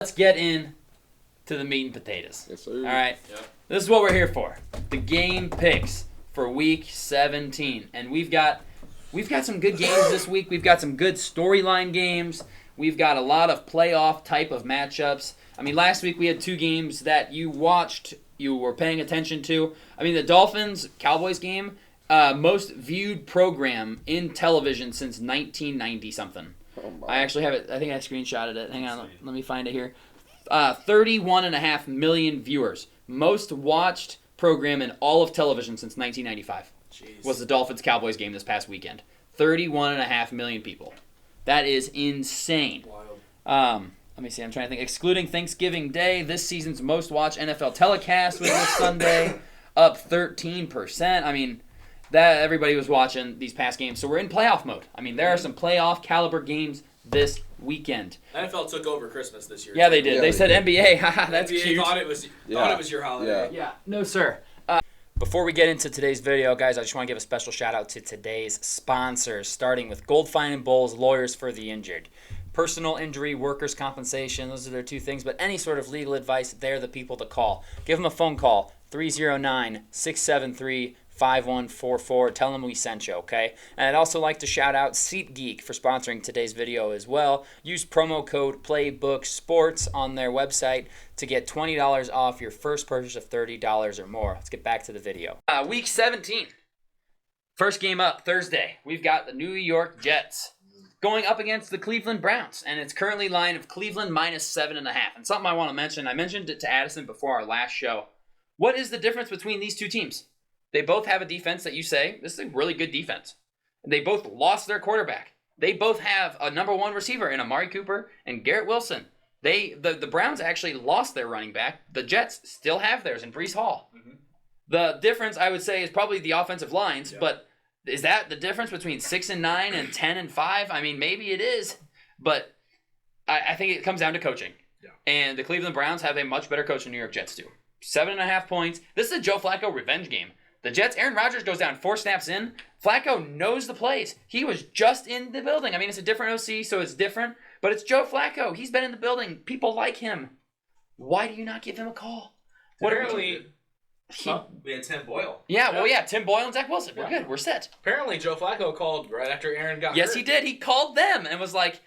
Let's get in to the meat and potatoes. Yes, sir. All right. Yep. This is what we're here for. The game picks for Week 17. And we've got some good games this week. We've got some good storyline games. We've got a lot of playoff type of matchups. I mean, last week we had two games that you watched, you were paying attention to. I mean, the Dolphins-Cowboys game, most viewed program in television since 1990-something. Oh I actually have it. I think I screenshotted it. Hang on. Let me find it here. 31.5 million viewers. Most watched program in all of television since 1995 was the Dolphins-Cowboys game this past weekend. 31.5 million people. That is insane. Wild. Let me see. I'm trying to think. Excluding Thanksgiving Day, this season's most watched NFL telecast was this Sunday, up 13%. I mean, that everybody was watching these past games. So we're in playoff mode. I mean, there are some playoff caliber games this weekend. NFL took over Christmas this year. Yeah, they did. Yeah, they they said did. NBA. Haha, that's NBA cute. thought it was your holiday. Yeah. No, sir. Before we get into today's video, guys, I just want to give a special shout out to today's sponsors, starting with Goldfine and Bowles, Lawyers for the Injured. Personal injury, workers' compensation, those are their two things, but any sort of legal advice, they're the people to call. Give them a phone call, 309-673-5144. Tell them we sent you, okay? And I'd also like to shout out SeatGeek for sponsoring today's video as well. Use promo code PlaybookSports on their website to get $20 off your first purchase of $30 or more. Let's get back to the video. Week 17. First game up, Thursday. We've got the New York Jets going up against the Cleveland Browns, and it's currently line of Cleveland minus 7.5. And something I want to mention, I mentioned it to Addison before our last show. What is the difference between these two teams? They both have a defense that you say, this is a really good defense. They both lost their quarterback. They both have a number one receiver in Amari Cooper and Garrett Wilson. The Browns actually lost their running back. The Jets still have theirs in Breece Hall. Mm-hmm. The difference, I would say, is probably the offensive lines, Yeah. but is that the difference between 6-9 and 10-5? I mean, maybe it is, but I think it comes down to coaching. Yeah. And the Cleveland Browns have a much better coach than New York Jets do. 7.5 points. This is a Joe Flacco revenge game. The Jets, Aaron Rodgers goes down 4 snaps in. Flacco knows the plays. He was just in the building. I mean, it's a different OC, so it's different, but it's Joe Flacco. He's been in the building. People like him. Why do you not give him a call? Apparently, we had Tim Boyle. Yeah, Tim Boyle and Zach Wilson. We're Yeah. good. We're set. Apparently, Joe Flacco called right after Aaron got hurt. Yes, he did. He called them and was like,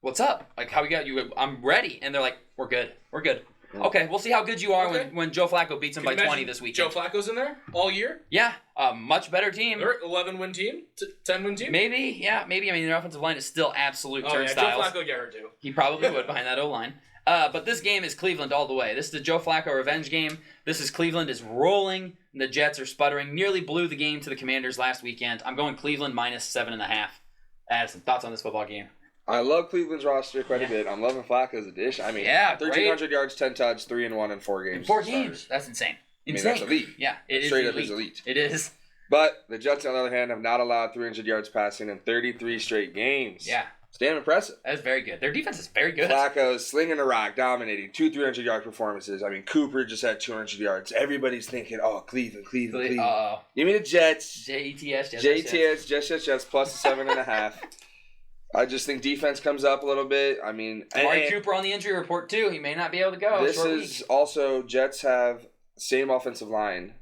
"What's up? Like, how we got you? I'm ready." And they're like, "We're good. We're good." Okay, we'll see how good you are Okay. when Joe Flacco beats him Can by you 20 imagine this weekend. Joe Flacco's in there all year? Yeah, a much better team. They're 11-win team? 10-win team? Maybe, yeah, maybe. I mean, their offensive line is still absolute Oh, yeah, Joe turnstiles. Flacco get hurt too. He probably would behind that O-line. But this game is Cleveland all the way. This is the Joe Flacco revenge game. This is Cleveland is rolling. And the Jets are sputtering. Nearly blew the game to the Commanders last weekend. I'm going Cleveland minus 7.5. Addison, thoughts on this football game? I love Cleveland's roster quite a bit. I'm loving Flacco's addition. I mean, Yeah, 1,300 yards, 10 touch, 3-1 in 4 games. In 4 Starters. games. That's insane. I mean, Insane. that's elite. Yeah, it is Straight elite. up is elite. It is. But the Jets, on the other hand, have not allowed 300 yards passing in 33 straight games. Yeah, It's damn impressive. that's very good. Their defense is very good. Flacco's slinging the rock, dominating. 2 300-yard performances. I mean, Cooper just had 200 yards. Everybody's thinking, oh, Cleveland. Give me the Jets. JETS. JTS, Jets, plus 7.5. I just think defense comes up a little bit. I mean, Amari Cooper on the injury report, too. He may not be able to go. this Short is week. also, Jets have same offensive line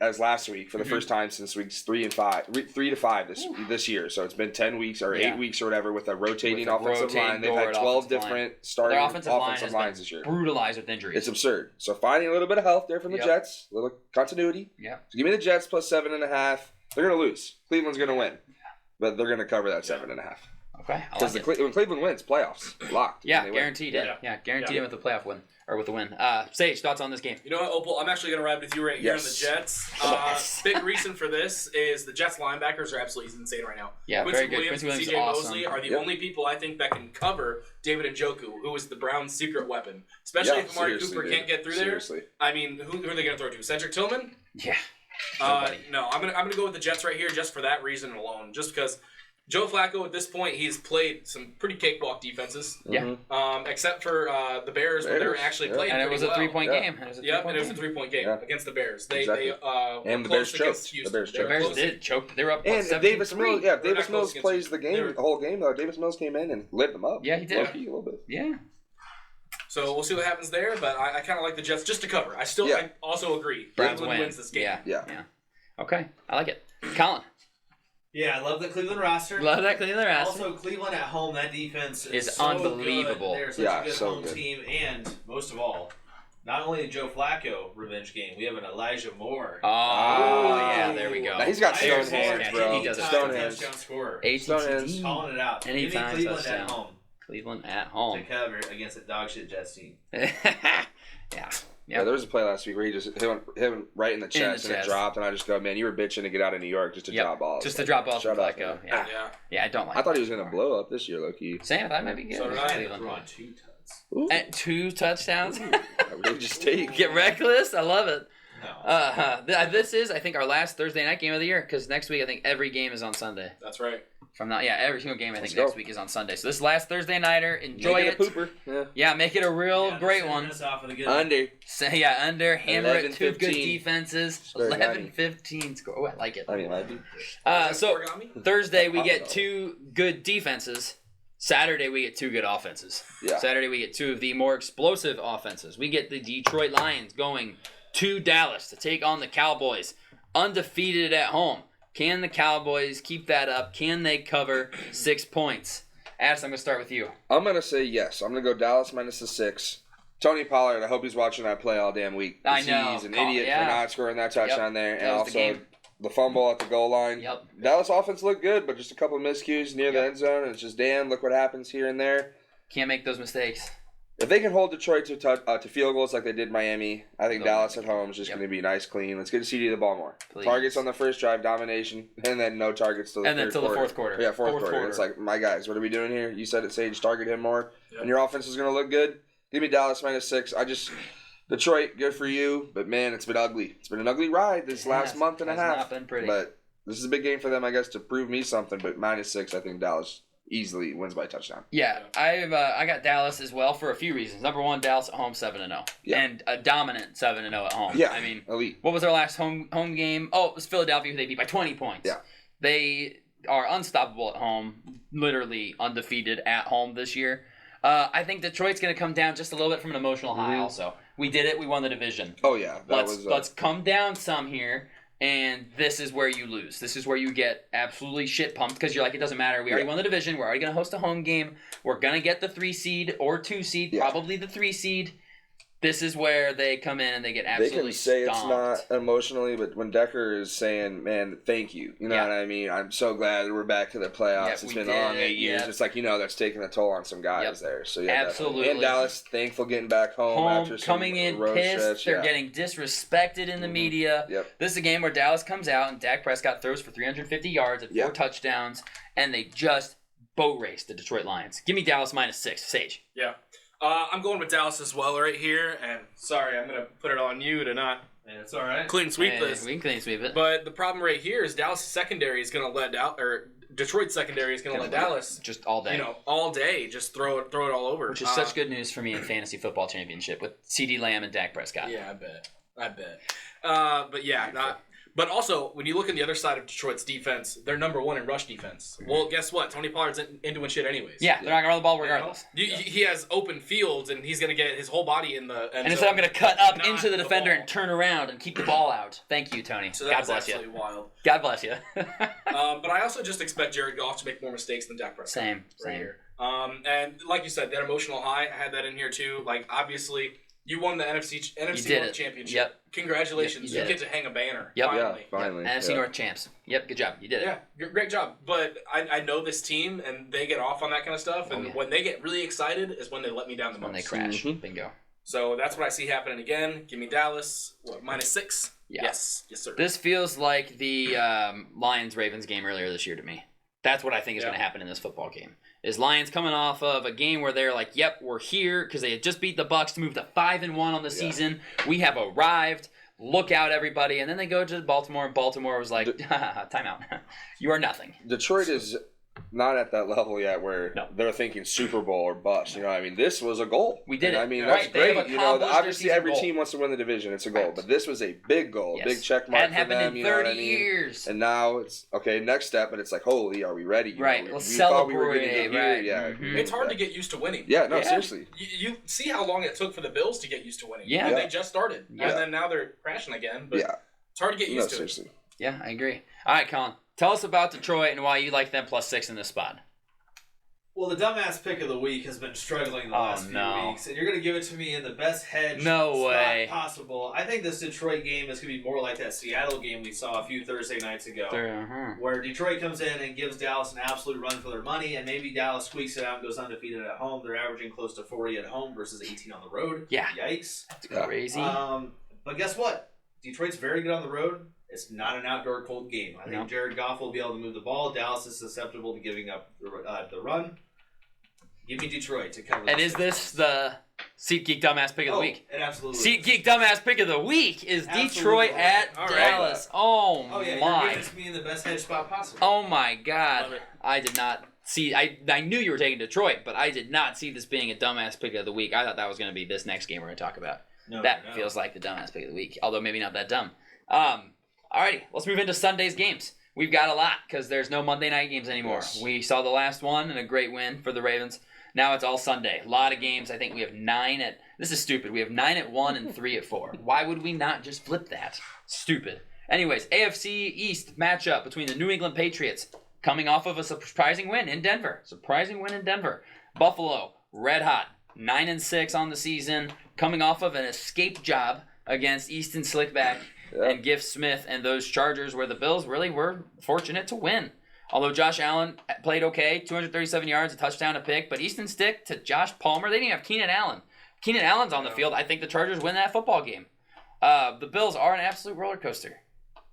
as last week for the first time since weeks 3 to 5 this year. So it's been 10 weeks or 8 weeks or whatever with a rotating With a offensive rotating line. They've had 12 offensive line. different starting Their offensive line has lines been this year. brutalized with injuries. It's absurd. So finding a little bit of health there from the Yep. Jets, a little continuity. Yeah. So give me the Jets plus 7.5. They're going to lose. Cleveland's going to win. But they're going to cover that 7.5. Okay. I Because like it. when Cleveland wins, playoffs locked. Yeah, They win. guaranteed it. Yeah. Yeah, guaranteed Yeah. it with the playoff win or with the win. Sage, thoughts on this game? You know what, Opal? I'm actually going to ride with you right here Yes. on the Jets. Yes. Big reason for this is the Jets linebackers are absolutely insane right now. Yeah, Quincy very good. Williams Quincy and Williams CJ is Mosley awesome. are the Yep. only people I think that can cover David Njoku, who is the Browns' secret weapon. Especially Yeah, if Amari seriously, Cooper dude. can't get through Seriously. there. I mean, who are they going to throw to? Cedric Tillman? Yeah. Nobody. No, I'm gonna go with the Jets right here just for that reason alone. Just because Joe Flacco at this point he's played some pretty cakewalk defenses. Yeah. Except for the Bears when they were Bears, actually yeah. playing And it pretty was a well. 3-point Yeah. game. It was a Yep, 3-point and it was a game. 3-point game Yeah. against the Bears. They Exactly. were And the close Bears against choked. Houston. The Bears They were The Bears close. did choke. They were up And if Davis 17-3. Mills, yeah, if They're Davis not close Mills against plays you. the game, They were- the whole game though. Davis Mills came in and lit them up. Yeah, he did. Low-key, a little bit. Yeah. So we'll see what happens there, but I kind of like the Jets just to cover. I also agree. Browns Cleveland wins this game. Yeah. Okay, I like it. Colin. Yeah, I love the Cleveland roster. Love that Cleveland roster. Also, Cleveland at home, that defense is so unbelievable. Good. They're such a good home team, and most of all, not only a Joe Flacco revenge game, we have an Elijah Moore. Oh, yeah, there we go. Now, he's got stone hands, bro. He does it. Stone hands. Touchdown scorer. Stone hands. Calling it out. Anytime Give me Cleveland touchdown. at home. Cleveland at home. To cover against a dog shit Jets team. Yeah, there was a play last week where he just hit him right in the chest and it dropped, and I just go, man, you were bitching to get out of New York just to drop balls. Just to drop balls from Shut up, Flacco. man. Yeah, I don't like I thought he was going to blow up this year, low-key. Same, that might be good. So did I. Cleveland. We're on 2 tuds. Ooh. At 2 touchdowns? Outrageous take. Get reckless? I love it. No. This is, I think, our last Thursday night game of the year, because next week I think every game is on Sunday. That's right. Every single game I think Let's next go. week is on Sunday. So this last Thursday nighter, enjoy Make it. a pooper. Yeah, make it a real great one. Under. Say under, hammer it, 2 good 11-15. defenses, Scoregami. 11-15 score. Oh, I like it. I mean, it might be. So Origami? Thursday we get 2 good defenses. Saturday we get 2 good offenses. Yeah. Saturday we get 2 of the more explosive offenses. We get the Detroit Lions going to Dallas to take on the Cowboys, undefeated at home. Can the Cowboys keep that up? Can they cover 6 points? Addis, I'm going to start with you. I'm going to say yes. I'm going to go Dallas minus the 6. Tony Pollard, I hope he's watching that play all damn week. I know. He's an idiot for not scoring that touchdown there. And That was the also game. the fumble at the goal line. Yep. Dallas offense looked good, but just a couple of miscues near the end zone. And it's just, damn, look what happens here and there. Can't make those mistakes. If they can hold Detroit to field goals like they did Miami, I think They'll Dallas win. at home is just Yep. going to be nice, clean. Let's get CD the ball more. Please. Targets on the first drive, domination, and then no targets till the And then third till the quarter. fourth quarter. Yeah, fourth Fourth quarter. quarter. It's like, my guys, what are we doing here? You said it, Sage, target him more, Yep. and your offense is going to look good. Give me Dallas minus 6. Detroit, good for you, but man, it's been ugly. It's been an ugly ride this last month and a Has half. not been pretty. But this is a big game for them, I guess, to prove me something. But minus 6, I think Dallas easily wins by a touchdown. Yeah, I got Dallas as well for a few reasons. Number one, Dallas at home 7-0, and a dominant 7-0 at home. Yeah, I mean, elite. what was our last home game? Oh, it was Philadelphia, who they beat by 20 points. Yeah, they are unstoppable at home, literally undefeated at home this year. I think Detroit's going to come down just a little bit from an emotional high. Also, we did it. We won the division. Oh yeah, Let's come down some here. And this is where you lose. This is where you get absolutely shit pumped because you're like, it doesn't matter. We already won the division. We're already going to host a home game. We're going to get the 3 seed or 2 seed, probably the 3 seed. This is where they come in and they get absolutely They can say stomped. it's not emotionally, but when Decker is saying, man, thank you. You know what I mean? I'm so glad we're back to the playoffs. It's been a long 8 years. It's like, that's taking a toll on some guys there. So yeah, absolutely. Definitely. And Dallas, thankful getting back home after some coming in road pissed. stretch. They're getting disrespected in the media. Yep. This is a game where Dallas comes out and Dak Prescott throws for 350 yards and 4 touchdowns, and they just boat race the Detroit Lions. Give me Dallas minus 6. Sage. Yeah. I'm going with Dallas as well right here, and sorry, I'm going to put it on you to not it's all right. clean sweep this. We can clean sweep it. But the problem right here is Dallas secondary is going to let Detroit secondary is going to let Dallas just all day. All day, just throw it all over. Which is such good news for me in fantasy football championship with CD Lamb and Dak Prescott. Yeah, I bet. But yeah, But also, when you look at the other side of Detroit's defense, they're number 1 in rush defense. Well, guess what? Tony Pollard's in doing shit anyways. Yeah, they're not going to run the ball regardless. He has open fields, and he's going to get his whole body in the end and zone, instead I'm going to cut up into the defender ball. and turn around and keep the ball out. Thank you, Tony. So God that's bless you. absolutely wild. God bless you. But I also just expect Jared Goff to make more mistakes than Dak Prescott. Same. Here. And like you said, that emotional high, I had that in here too. Like, obviously, you won the NFC North Championship. Yep. Congratulations. Yep, you get to hang a banner. Yep. Finally. Yeah, finally. NFC North champs. Yep, good job. You did it. Yeah, great job. But I know this team, and they get off on that kind of stuff. And when they get really excited is when they let me down the most. When they crash. Bingo. So that's what I see happening again. Give me Dallas. Minus 6? Yeah. Yes, sir. This feels like the Lions-Ravens game earlier this year to me. That's what I think is going to happen in this football game. Is Lions coming off of a game where they're like, yep, we're here because they had just beat the Bucs to move to 5-1 on the season. We have arrived. Look out, everybody. And then they go to Baltimore, and Baltimore was like, timeout. You are nothing. Detroit is not at that level yet where No. they're thinking Super Bowl or bust. You know, I mean, this was a goal. We did And it. I mean, Right, that's they have great. You know, accomplished their obviously season every goal. team wants to win the division. It's a goal, Right. but this was a big goal, Yes. big check mark Hadn't for happened them. in You know what 30 I mean? years. And now it's okay. Next step, but it's like, holy, are we ready? You Right, know, let's we thought we were going to celebrate, get here. right. Yeah, Mhm. It's hard to get used to winning. Yeah, no, Yeah. seriously. You see how long it took for the Bills to get used to winning. Yeah. And Yeah. they just started. Yeah. And then now they're crashing again. But Yeah, it's hard to get no, used to seriously. it. Yeah, I agree. All right, Colin, tell us about Detroit and why you like them +6 in this spot. Well, the dumbass pick of the week has been struggling the last few weeks, and you're going to give it to me in the best hedge No spot way. possible. I think this Detroit game is going to be more like that Seattle game we saw a few Thursday nights ago, where Detroit comes in and gives Dallas an absolute run for their money, and maybe Dallas squeaks it out and goes undefeated at home. They're averaging close to 40 at home versus 18 on the road. Yeah. Yikes. That's crazy. But guess what? Detroit's very good on the road. It's not an outdoor cold game. I think No. Jared Goff will be able to move the ball. Dallas is susceptible to giving up the run. Give me Detroit to cover. And is this the SeatGeek Dumbass Pick of the Week? It absolutely. SeatGeek Dumbass Pick of the Week is Detroit Absolutely. at All right. Dallis. Oh, Oh yeah, my. you're giving it to me in the best hedge spot possible. Oh, my God. Love it. I did not see. I knew you were taking Detroit, but I did not see this being a Dumbass Pick of the Week. I thought that was going to be this next game we're going to talk about. No, That no. feels like the Dumbass Pick of the Week, although maybe not that dumb. Alrighty, let's move into Sunday's games. We've got a lot because there's no Monday night games anymore. Yes. We saw the last one and a great win for the Ravens. Now it's all Sunday. A lot of games. I think we have 9 at... This is stupid. We have 9 at 1 and 3 at 4. Why would we not just flip that? Stupid. Anyways, AFC East matchup between the New England Patriots coming off of a surprising win in Denver. Buffalo, red hot. 9-6 on the season. Coming off of an escape job against Easton Slickback and Gift Smith and those Chargers where the Bills really were fortunate to win. Although Josh Allen played okay, 237 yards, a touchdown, a pick, but Easton Stick to Josh Palmer, they didn't even have Keenan Allen. Keenan Allen's on the field. I think the Chargers win that football game. The Bills are an absolute roller coaster.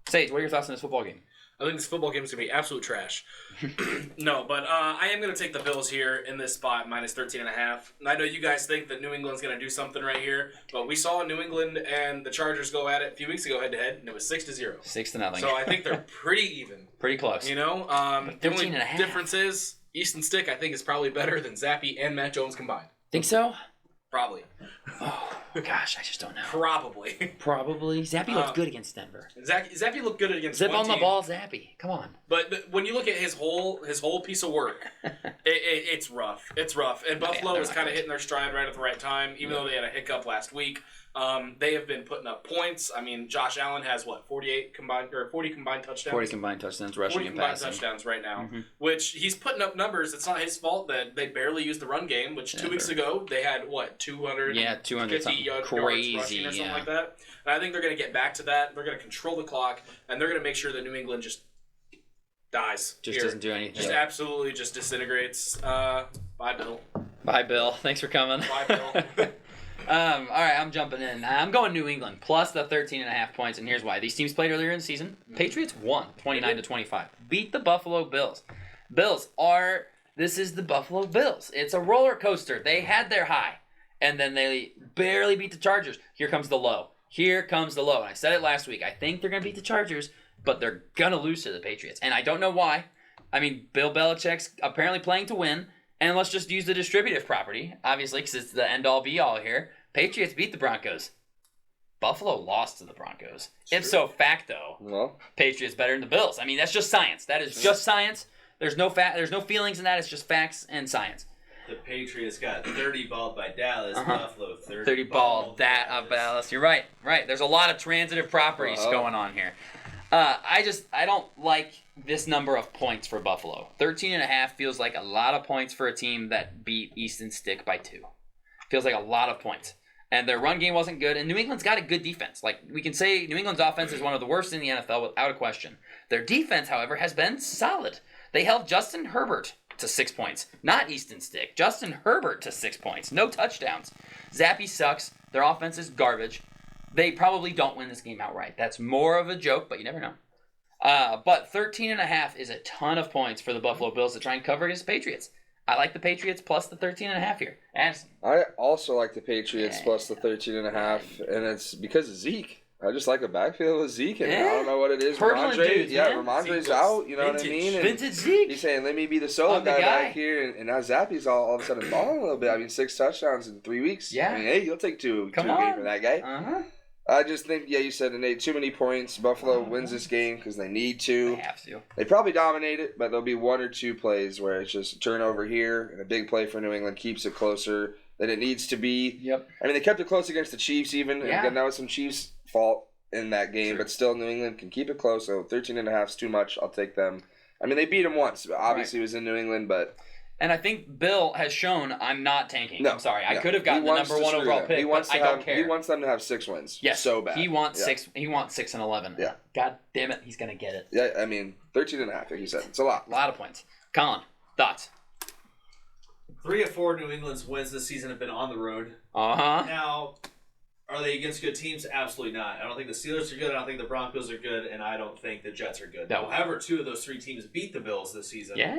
Sage, what are your thoughts on this football game? I think this football game is going to be absolute trash. No, but I am going to take the Bills here in this spot, minus 13.5. I know you guys think that New England's going to do something right here, but we saw New England and the Chargers go at it a few weeks ago head-to-head, and it was 6-0. 6-0. So I think they're pretty even. Pretty close. You know, the only 13.5. difference is Easton Stick, I think, is probably better than Zappy and Matt Jones combined. Think so? Probably. Oh, gosh, I just don't know. Probably. Probably. Zappy looked good against Denver. Zappy looked good against Zip one on the team. ball, Zappy. Come on. But when you look at his whole piece of work, it's rough. It's rough. And Buffalo they're is not kind of good. hitting their stride right at the right time, even though they had a hiccup last week. They have been putting up points. I mean, Josh Allen has 40 combined touchdowns. 40 combined touchdowns, rushing 40 and combined passing. touchdowns right now, Mhm. which he's putting up numbers. It's not his fault that they barely used the run game, which 2 weeks ago they had, 200 Yeah, 200 something. yards Crazy, rushing or something yeah. like that. And I think they're going to get back to that. They're going to control the clock, and they're going to make sure that New England just dies. Just here. doesn't do anything. Just absolutely just disintegrates. Bye, Bill. Bye, Bill. Thanks for coming. Bye, Bill. All right, I'm jumping in. I'm going New England plus the 13.5 points, and here's why. These teams played earlier in the season. Patriots won 29-25. Beat the Buffalo Bills. This is the Buffalo Bills. It's a roller coaster. They had their high, and then they barely beat the Chargers. Here comes the low. And I said it last week. I think they're going to beat the Chargers, but they're going to lose to the Patriots. And I don't know why. I mean, Bill Belichick's apparently playing to win. And let's just use the distributive property, obviously, because it's the end-all, be-all here. Patriots beat the Broncos. Buffalo lost to the Broncos. Ipso facto, Well, Patriots better than the Bills. I mean, that's just science. That is just science. There's no feelings in that. It's just facts and science. The Patriots got 30 balled by Dallas. Uh-huh. Buffalo 30 ball, that of Dallas. You're right. There's a lot of transitive properties going on here. I don't like this number of points for Buffalo. 13.5 feels like a lot of points for a team that beat Easton Stick by 2. Feels like a lot of points. And their run game wasn't good. And New England's got a good defense. Like, we can say New England's offense is one of the worst in the NFL without a question. Their defense, however, has been solid. They held Justin Herbert to 6 points. Not Easton Stick. Justin Herbert to 6 points. No touchdowns. Zappy sucks. Their offense is garbage. They probably don't win this game outright. That's more of a joke, but you never know. But 13.5 is a ton of points for the Buffalo Bills to try and cover against the Patriots. I like the Patriots plus the 13.5 here. Anderson. I also like the Patriots Yeah. plus the 13.5, and it's because of Zeke. I just like a backfield with Zeke, and I Yeah. don't know what it is. Hurdling dudes, man. Ramondre's out, you know what I mean? And Vintage Zeke. he's saying, let me be the solo I'm the guy guy. back here, and now Zappy's all of a sudden balling a little bit. I mean, 6 touchdowns in 3 weeks. Yeah. I mean, hey, you'll take two Come a game on. for that guy. Uh-huh. I just think, you said, Nate, too many points. Buffalo wins this game because they need to. They have to. They probably dominate it, but there'll be 1 or 2 plays where it's just a turnover here, and a big play for New England keeps it closer than it needs to be. Yep. I mean, they kept it close against the Chiefs even. Yeah. Again, that was some Chiefs' fault in that game, Sure. but still New England can keep it close. So 13.5 is too much. I'll take them. I mean, they beat them once. Obviously, it was in New England, but And I think Bill has shown I'm not tanking. No, I'm sorry. I no. could have gotten He the wants number to 1 screw overall them. pick, He wants but I to don't have, care. He wants them to have 6 wins. Yes. So bad. He wants Yeah. 6. He wants 6 and 11. Yeah. God damn it, he's gonna get it. Yeah, I mean, 13.5, like you said. It's a lot. A lot of points. Colin, thoughts? 3 of 4 New England's wins this season have been on the road. Uh-huh. Now, are they against good teams? Absolutely not. I don't think the Steelers are good. I don't think the Broncos are good, and I don't think the Jets are good. No. However, 2 of those 3 teams beat the Bills this season. Yeah?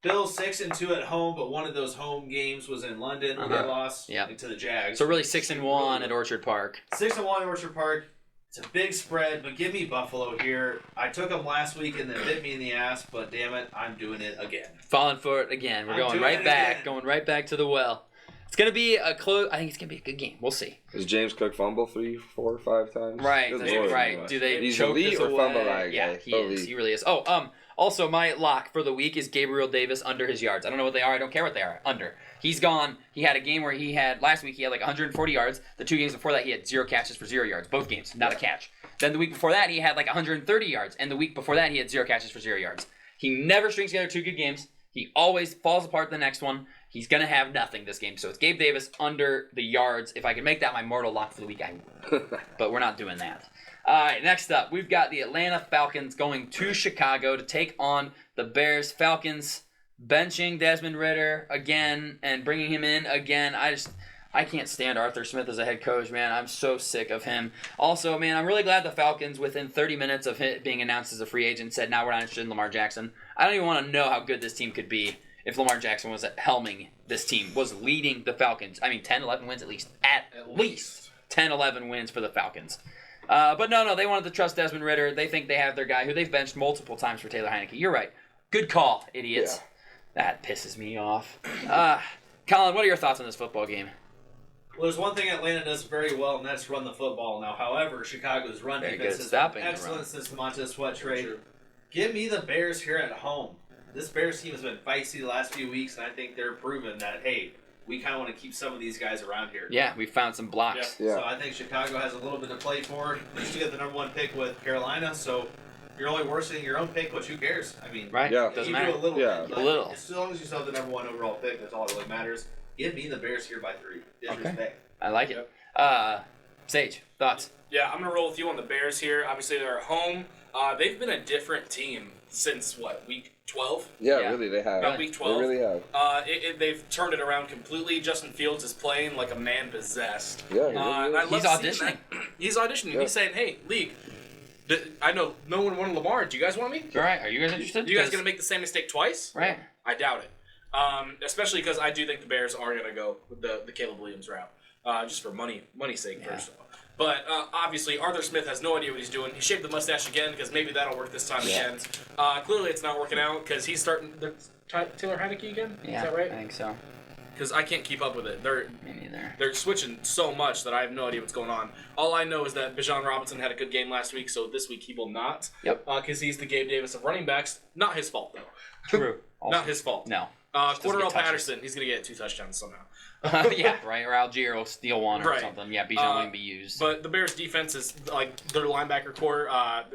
Bills 6-2 at home, but one of those home games was in London where they lost to the Jags. So really 6-1 at Orchard Park. 6-1 at Orchard Park. It's a big spread, but give me Buffalo here. I took them last week and they bit me in the ass, but damn it, I'm doing it again. Falling for it again. We're I'm going doing right it back. again. Going right back to the well. It's going to be a close. I think it's going to be a good game. We'll see. Does James Cook fumble 3, 4, 5 times? Right. Good Right. Lord. Right. Do they He's choke elite this or away? fumble that Yeah, guy? he is. Elite. He really is. Oh, also, my lock for the week is Gabriel Davis under his yards. I don't know what they are. I don't care what they are. Under. He's gone. He had a game where last week he had like 140 yards. The 2 games before that he had 0 catches for 0 yards. Both games, not a catch. Then the week before that he had like 130 yards. And the week before that he had 0 catches for 0 yards. He never strings together 2 good games. He always falls apart the next one. He's going to have nothing this game. So it's Gabe Davis under the yards. If I could make that my mortal lock for the week, I would. But we're not doing that. All right, next up, we've got the Atlanta Falcons going to Chicago to take on the Bears. Falcons benching Desmond Ridder again and bringing him in again. I can't stand Arthur Smith as a head coach, man. I'm so sick of him. Also, man, I'm really glad the Falcons, within 30 minutes of it being announced as a free agent, said, now we're not interested in Lamar Jackson. I don't even want to know how good this team could be if Lamar Jackson was helming this team, was leading the Falcons. I mean, 10, 11 wins at least. At least 10, 11 wins for the Falcons. But no, they wanted to trust Desmond Ridder. They think they have their guy who they've benched multiple times for Taylor Heineke. You're right. Good call, idiots. Yeah. That pisses me off. Colin, what are your thoughts on this football game? Well, there's one thing Atlanta does very well, and that's run the football. Now, however, Chicago's run Very defense good has stopping been the excellent run. since the Montez Sweat trade. Give me the Bears here at home. This Bears team has been feisty the last few weeks, and I think they're proving that, hey, we kind of want to keep some of these guys around here. Yeah, we found some blocks. Yeah. So I think Chicago has a little bit to play for. You used to get the number 1 pick with Carolina, so you're only worsening your own pick, which who cares? I mean, Right? Yeah. Doesn't you matter. do a little Yeah. bit. but A little. As long as you still have the number 1 overall pick, that's all that really matters. Give me the Bears here by 3. Disrespect. I like it. Sage, thoughts? Yeah, I'm going to roll with you on the Bears here. Obviously, they're at home. They've been a different team since, week 12? Yeah, Yeah. really, they have. About week 12? They really have. They've turned it around completely. Justin Fields is playing like a man possessed. Yeah, And I love He's seeing auditioning. that. He's auditioning. Yeah. He's saying, hey, league, I know no one wanted Lamar. Do you guys want me? All right, are you guys interested? You guys going to make the same mistake twice? Right. I doubt it. Especially because I do think the Bears are going to go with the Caleb Williams route. Just for money's sake, first of all. But obviously, Arthur Smith has no idea what he's doing. He shaved the mustache again because maybe that'll work this time again. Clearly, it's not working out because he's starting Taylor Heineke again. Yeah, Is that right? I think so. Because I can't keep up with it. Me neither. They're switching so much that I have no idea what's going on. All I know is that Bijan Robinson had a good game last week, so this week he will not. Yep. Because he's the Gabe Davis of running backs. Not his fault, though. True. Also, Not his fault. No. Cordarrelle get touches. Patterson, he's going to get 2 touchdowns somehow. Yeah, right. Or Algier will steal one or Right. something. Yeah, Bijan won't be used. But the Bears' defense is like their linebacker core,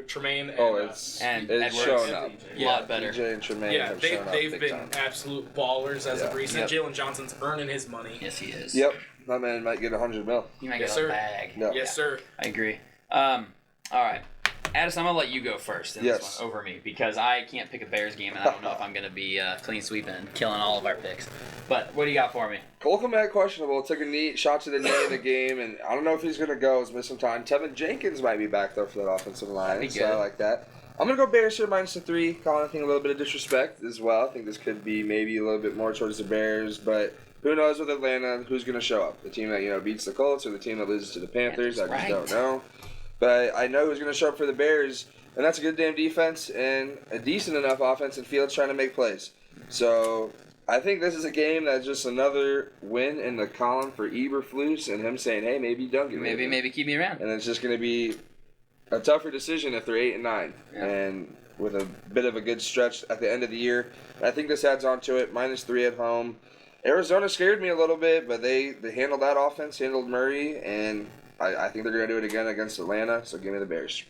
Tremaine. And, It's and it's Edwards. shown up. A lot better. DJ and Tremaine yeah, have shown up they've big been time. absolute ballers as of Yeah. recent. Yep. Jalen Johnson's earning his money. Yes, he is. Yep, that man might get $100 million. He might Yes, get sir. a bag. No. Yes, sir. I agree. All right. Addison, I'm going to let you go first in Yes. this one over me because I can't pick a Bears game and I don't know if I'm going to be clean sweeping and killing all of our picks. But what do you got for me? Cole Kmet questionable. Took a knee shot to the knee in the game, and I don't know if he's going to go. He's missed some time. Tevin Jenkins might be back, though, for that offensive line. That'd be So I good. like that. I'm going to go Bears here -3. Calling, I think, a little bit of disrespect as well. I think this could be maybe a little bit more towards the Bears, but who knows with Atlanta who's going to show up? The team that beats the Colts or the team that loses to the Panthers? I just right. don't know. but I know who's going to show up for the Bears, and that's a good damn defense and a decent enough offense and Fields trying to make plays. So I think this is a game that's just another win in the column for Eberflus and him saying, hey, maybe don't get me. Maybe keep me around. And it's just going to be a tougher decision if they're 8-9. Yeah. And with a bit of a good stretch at the end of the year. I think this adds on to it. -3 at home. Arizona scared me a little bit, but they handled that offense, handled Murray, and I think they're going to do it again against Atlanta, so give me the Bears.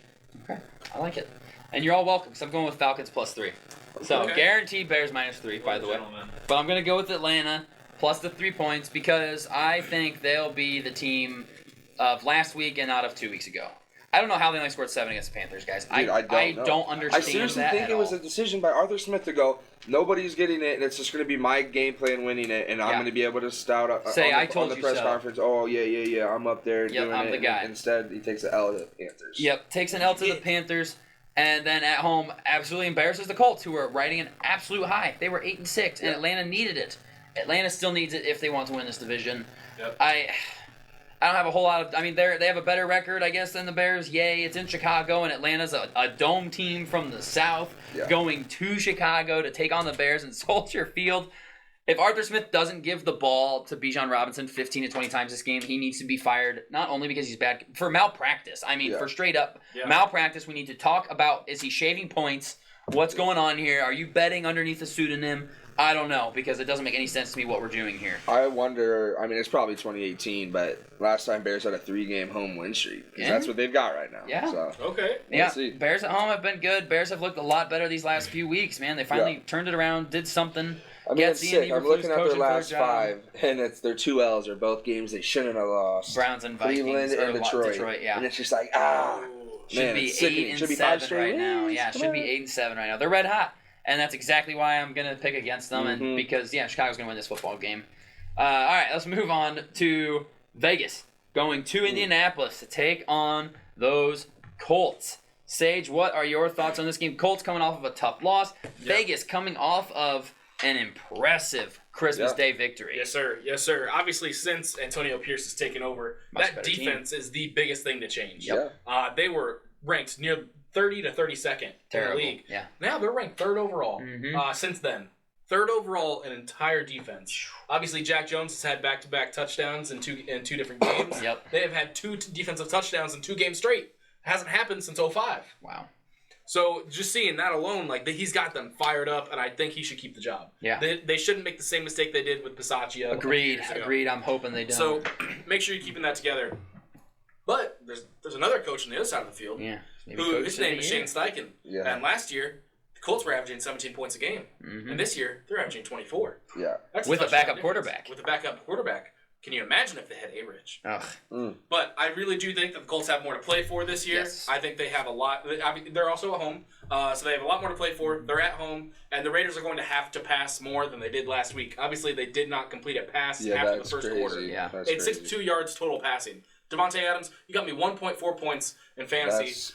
Okay, I like it. And you're all welcome, because I'm going with Falcons +3. So guaranteed Bears -3, by the way. But I'm going to go with Atlanta plus the 3 points because I think they'll be the team of last week and not of 2 weeks ago. I don't know how they only scored 7 against the Panthers, guys. Dude, I don't understand I seriously that think at it was all. a decision by Arthur Smith to go, nobody's getting it, and it's just going to be my game plan winning it, and I'm going to be able to stout on the press conference, oh, yeah, I'm up there doing I'm it. the guy. And instead, he takes the L to the Panthers. Yep, takes an L to the Panthers, and then at home absolutely embarrasses the Colts, who were riding an absolute high. They were 8-6, and Atlanta needed it. Atlanta still needs it if they want to win this division. Yep. I don't have a whole lot of... I mean, they have a better record, I guess, than the Bears. Yay, it's in Chicago, and Atlanta's a dome team from the South going to Chicago to take on the Bears in Soldier Field. If Arthur Smith doesn't give the ball to Bijan Robinson 15 to 20 times this game, he needs to be fired, not only because he's bad, for malpractice. I mean, for straight up malpractice. We need to talk about, is he shaving points? What's going on here? Are you betting underneath a pseudonym? I don't know, because it doesn't make any sense to me what we're doing here. I wonder, I mean, it's probably 2018, but last time Bears had a 3-game home win streak. Because that's what they've got right now. Yeah. So, okay. We'll see. Bears at home have been good. Bears have looked a lot better these last few weeks, man. They finally turned it around, did something. I mean, it's sick. I'm looking at their last 5, and their 2 L's are both games they shouldn't have lost. Browns and Vikings. Cleveland and Detroit. And it's just like, should be 8-7 right now. Yeah, should be 8-7 right now. They're red hot. And that's exactly why I'm going to pick against them, and because, Chicago's going to win this football game. All right, let's move on to Vegas, going to Indianapolis to take on those Colts. Sage, what are your thoughts on this game? Colts coming off of a tough loss. Vegas coming off of an impressive Christmas Day victory. Yes, sir. Yes, sir. Obviously, since Antonio Pierce has taken over, that defense is the biggest thing to change. Yep. They were ranked near 30 to 32nd in the league. Yeah. Now they're ranked 3rd overall since then. 3rd overall in entire defense. Obviously, Jack Jones has had back-to-back touchdowns in two different games. Yep. They have had 2 defensive touchdowns in 2 games straight. Hasn't happened since 2005. Wow. So just seeing that alone, he's got them fired up, and I think he should keep the job. Yeah. They shouldn't make the same mistake they did with Bisaccia. Agreed. I'm hoping they don't. So make sure you're keeping that together. But there's another coach on the other side of the field. Yeah. His name is Shane Steichen. Yeah. And last year, the Colts were averaging 17 points a game. And this year, they're averaging 24. Yeah. That's with a backup difference. quarterback. With a backup quarterback. Can you imagine if they had A-Rich? Ugh. But I really do think that the Colts have more to play for this year. Yes. I think they have a lot. I mean, they're also at home, so they have a lot more to play for. They're at home, and the Raiders are going to have to pass more than they did last week. Obviously, they did not complete a pass after the first quarter. Yeah. It's 62 yards total passing. Devontae Adams, you got me 1.4 points in fantasy.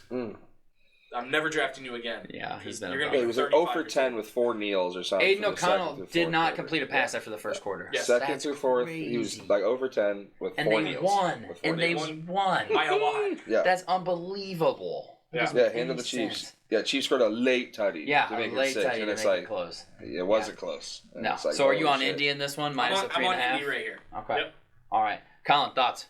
I'm never drafting you again. Yeah, he's been. He was 0 for 10 with 4 kneels or something. Aiden O'Connell did not complete a pass after the first quarter. Yes. Second through fourth, he was 0 for 10 with 4 kneels. And they won. By a lot. Yeah. That's unbelievable. Yeah, handle the Chiefs. Yeah, Chiefs scored a late tutty. Yeah, to make a late it 6, tutty and to it's make it close. It wasn't close. And No. it's like, So are you on shit. Indy in this one? I'm -3.5? on Indy right here. Okay. Yep. All right. Colin, thoughts?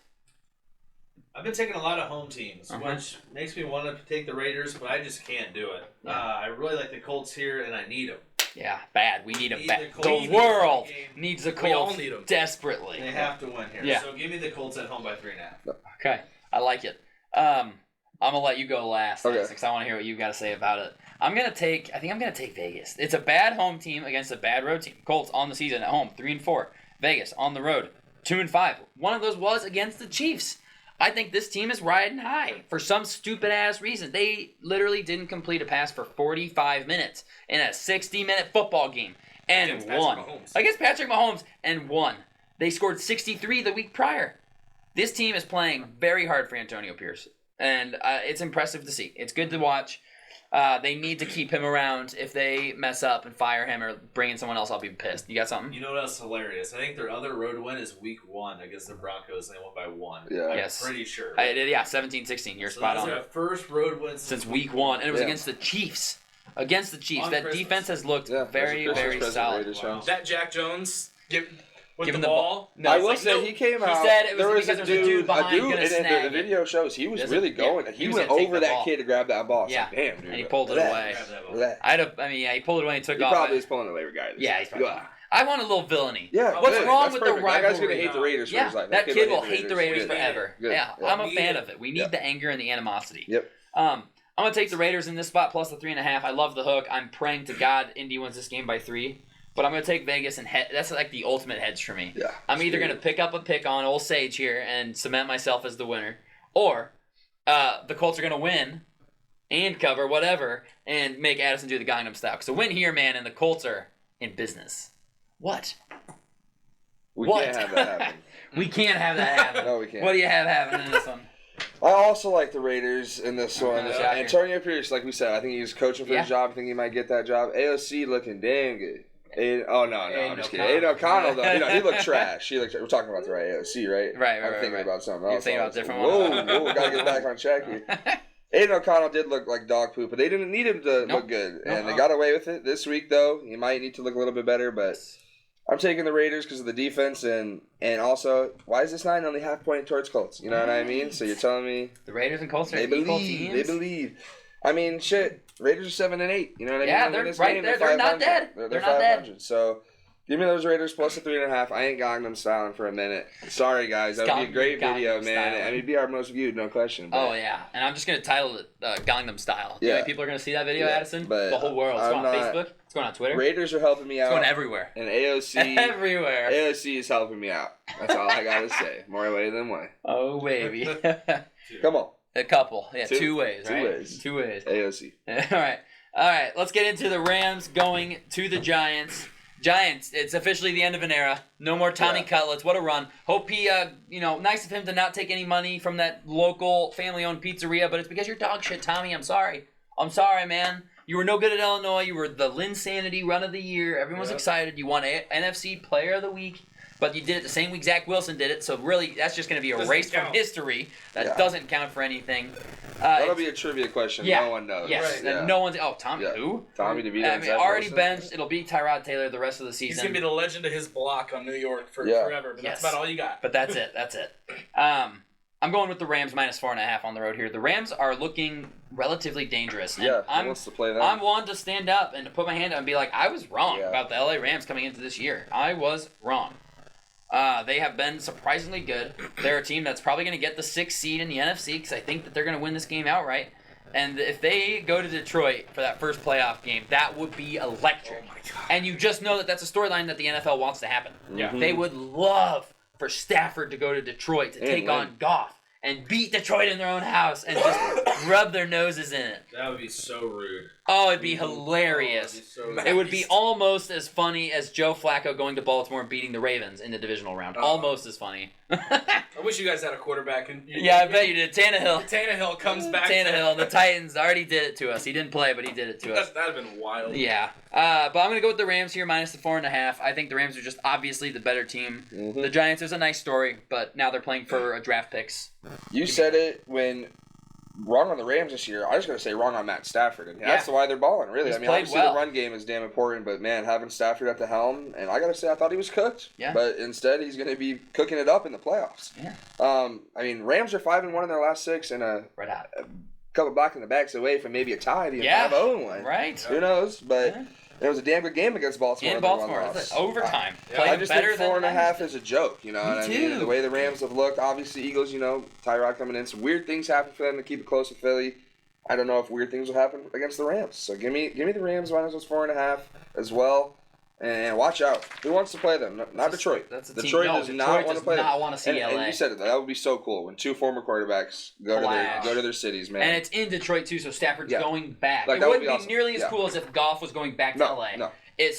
I've been taking a lot of home teams, which makes me want to take the Raiders, but I just can't do it. I really like the Colts here, and I need them. Yeah, bad. We need them bad. the Colts. The world needs the We all Colts need 'em. desperately. They have to win here. Yeah. So give me the Colts at home by 3.5. Okay, I like it. I'm gonna let you go last because I want to hear what you got to say about it. I think I'm gonna take Vegas. It's a bad home team against a bad road team. Colts on the season at home 3-4. Vegas on the road 2-5. One of those was against the Chiefs. I think this team is riding high for some stupid ass reason. They literally didn't complete a pass for 45 minutes in a 60-minute football game and Against won. Patrick Mahomes. Against Patrick Mahomes and won. They scored 63 the week prior. This team is playing very hard for Antonio Pierce, and it's impressive to see. It's good to watch. They need to keep him around. If they mess up and fire him or bring in someone else, I'll be pissed. You got something? You know what else is hilarious? I think their other road win is week 1 against the Broncos, and they won by 1. Yeah. I'm Yes. pretty sure. 17-16. You're spot on. Their first road win Since week 1. And it was against the Chiefs. Against the Chiefs. That defense has looked very, very solid. Wow. That Jack Jones with Give the ball. No, I will say he came out. He said it was there because there was a dude behind going to snag the video shows he was really going. He was went gonna take over the that ball. kid to grab that ball. Yeah. Like, damn, dude. And he pulled it away. He pulled it away and took off. He probably is pulling away regardless. Yeah, he's probably. I want a little villainy. Yeah. What's good. wrong That's with perfect. the rivalry? That guy's gonna hate the Raiders for his life. That kid will hate the Raiders Good. forever. Good. Yeah, I'm a fan of it. We need the anger and the animosity. Yep. I'm gonna take the Raiders in this spot plus the 3.5. I love the hook. I'm praying to God Indy wins this game by 3. But I'm going to take Vegas and that's like the ultimate hedge for me. Yeah. I'm either going to pick up a pick on old Sage here and cement myself as the winner, or the Colts are going to win and cover whatever and make Addison do the Gangnam Style. So win here, man, and the Colts are in business. What? We can't have that happen. We can't have that happen. No, we can't. What do you have happening in this one? I also like the Raiders in this one. Yeah. Antonio Pierce, like we said, I think he's coaching for his job. I think he might get that job. AOC looking damn good. I'm just kidding. Aiden O'Connell, though, he looked trash. We're talking about the right AOC, right? Right. I'm thinking about something else. You're thinking about a different one. Whoa, gotta get back on track here. Aiden O'Connell did look like dog poop, but they didn't need him to look good. And they got away with it this week, though. He might need to look a little bit better, but I'm taking the Raiders because of the defense and also, why is this 9 only half point towards Colts? You know what I mean? So you're telling me the Raiders and Colts are equal teams? They believe. I mean, shit. Raiders are 7-8. You know what I mean? Yeah, they're right there. They're not dead. They're not 500. dead. So give me those Raiders plus the 3.5. I ain't Gangnam styling for a minute. Sorry, guys. That would be a great video, man. I mean, it'd be our most viewed, no question. But. Oh, yeah. And I'm just going to title it Gangnam Style. Yeah. You know people are going to see that video, Addison? But the whole world. It's going on Facebook. It's going on Twitter. Raiders are helping me out. It's going everywhere. And AOC. Everywhere. AOC is helping me out. That's all I got to say. More way than one. Oh, baby. Come on. A couple. Yeah, two ways, right? Two ways. AOC. All right. Let's get into the Rams going to the Giants. Giants, it's officially the end of an era. No more Tommy Cutlets. What a run. Hope he, nice of him to not take any money from that local family-owned pizzeria, but it's because you're dog shit, Tommy. I'm sorry. I'm sorry, man. You were no good at Illinois. You were the Linsanity run of the year. Everyone's excited. You won NFC Player of the Week, but you did it the same week Zach Wilson did it, so really that's just going to be erased from history. That doesn't count for anything. That'll be a trivia question. Yeah. No one knows. Yes. Right. No one's. Oh, Tommy who? Tommy DeVito. Already benched. It'll be Tyrod Taylor the rest of the season. He's gonna be the legend of his block on New York for forever. But that's about all you got. But that's it. That's it. I'm going with the Rams minus 4.5 on the road here. The Rams are looking relatively dangerous. And who wants to play them? I'm one to stand up and to put my hand up and be like, I was wrong about the LA Rams coming into this year. I was wrong. They have been surprisingly good. They're a team that's probably going to get the 6th seed in the NFC because I think that they're going to win this game outright. And if they go to Detroit for that first playoff game, that would be electric. Oh my God. And you just know that that's a storyline that the NFL wants to happen. Yeah. They would love for Stafford to go to Detroit to take on Goff and beat Detroit in their own house and just rub their noses in it. That would be so rude. Oh, it'd be hilarious. It would be almost as funny as Joe Flacco going to Baltimore and beating the Ravens in the divisional round. Almost as funny. I wish you guys had a quarterback. I bet you did. Tannehill comes back. Tannehill, the Titans already did it to us. He didn't play, but he did it to us. That'd have been wild. Yeah. But I'm going to go with the Rams here, minus the 4.5. I think the Rams are just obviously the better team. Mm-hmm. The Giants is a nice story, but now they're playing for draft picks. You said it when... Wrong on the Rams this year. I was going to say wrong on Matt Stafford. And that's why they're balling, really. He's obviously the run game is damn important, but, man, having Stafford at the helm, and I got to say, I thought he was cooked. Yeah. But instead, he's going to be cooking it up in the playoffs. Yeah. Rams are 5-1 in their last 6 and a couple back in the backs away from maybe a tie. Being 5-0 Right. Who knows? But... It was a damn good game against Baltimore. In Baltimore. It's overtime. I just think 4.5 is a joke. You know what I mean? Too. The way the Rams have looked. Obviously, Eagles, Tyrod coming in. Some weird things happen for them to keep it close with Philly. I don't know if weird things will happen against the Rams. So give me the Rams minus those 4.5 as well. And watch out. Who wants to play them? Not Detroit. Detroit does not want to play them. Detroit does not want to see LA. And you said it. That would be so cool when 2 former quarterbacks go to their cities, man. And it's in Detroit, too, so Stafford's going back. Like, it wouldn't be nearly as cool as if Goff was going back to LA. No. It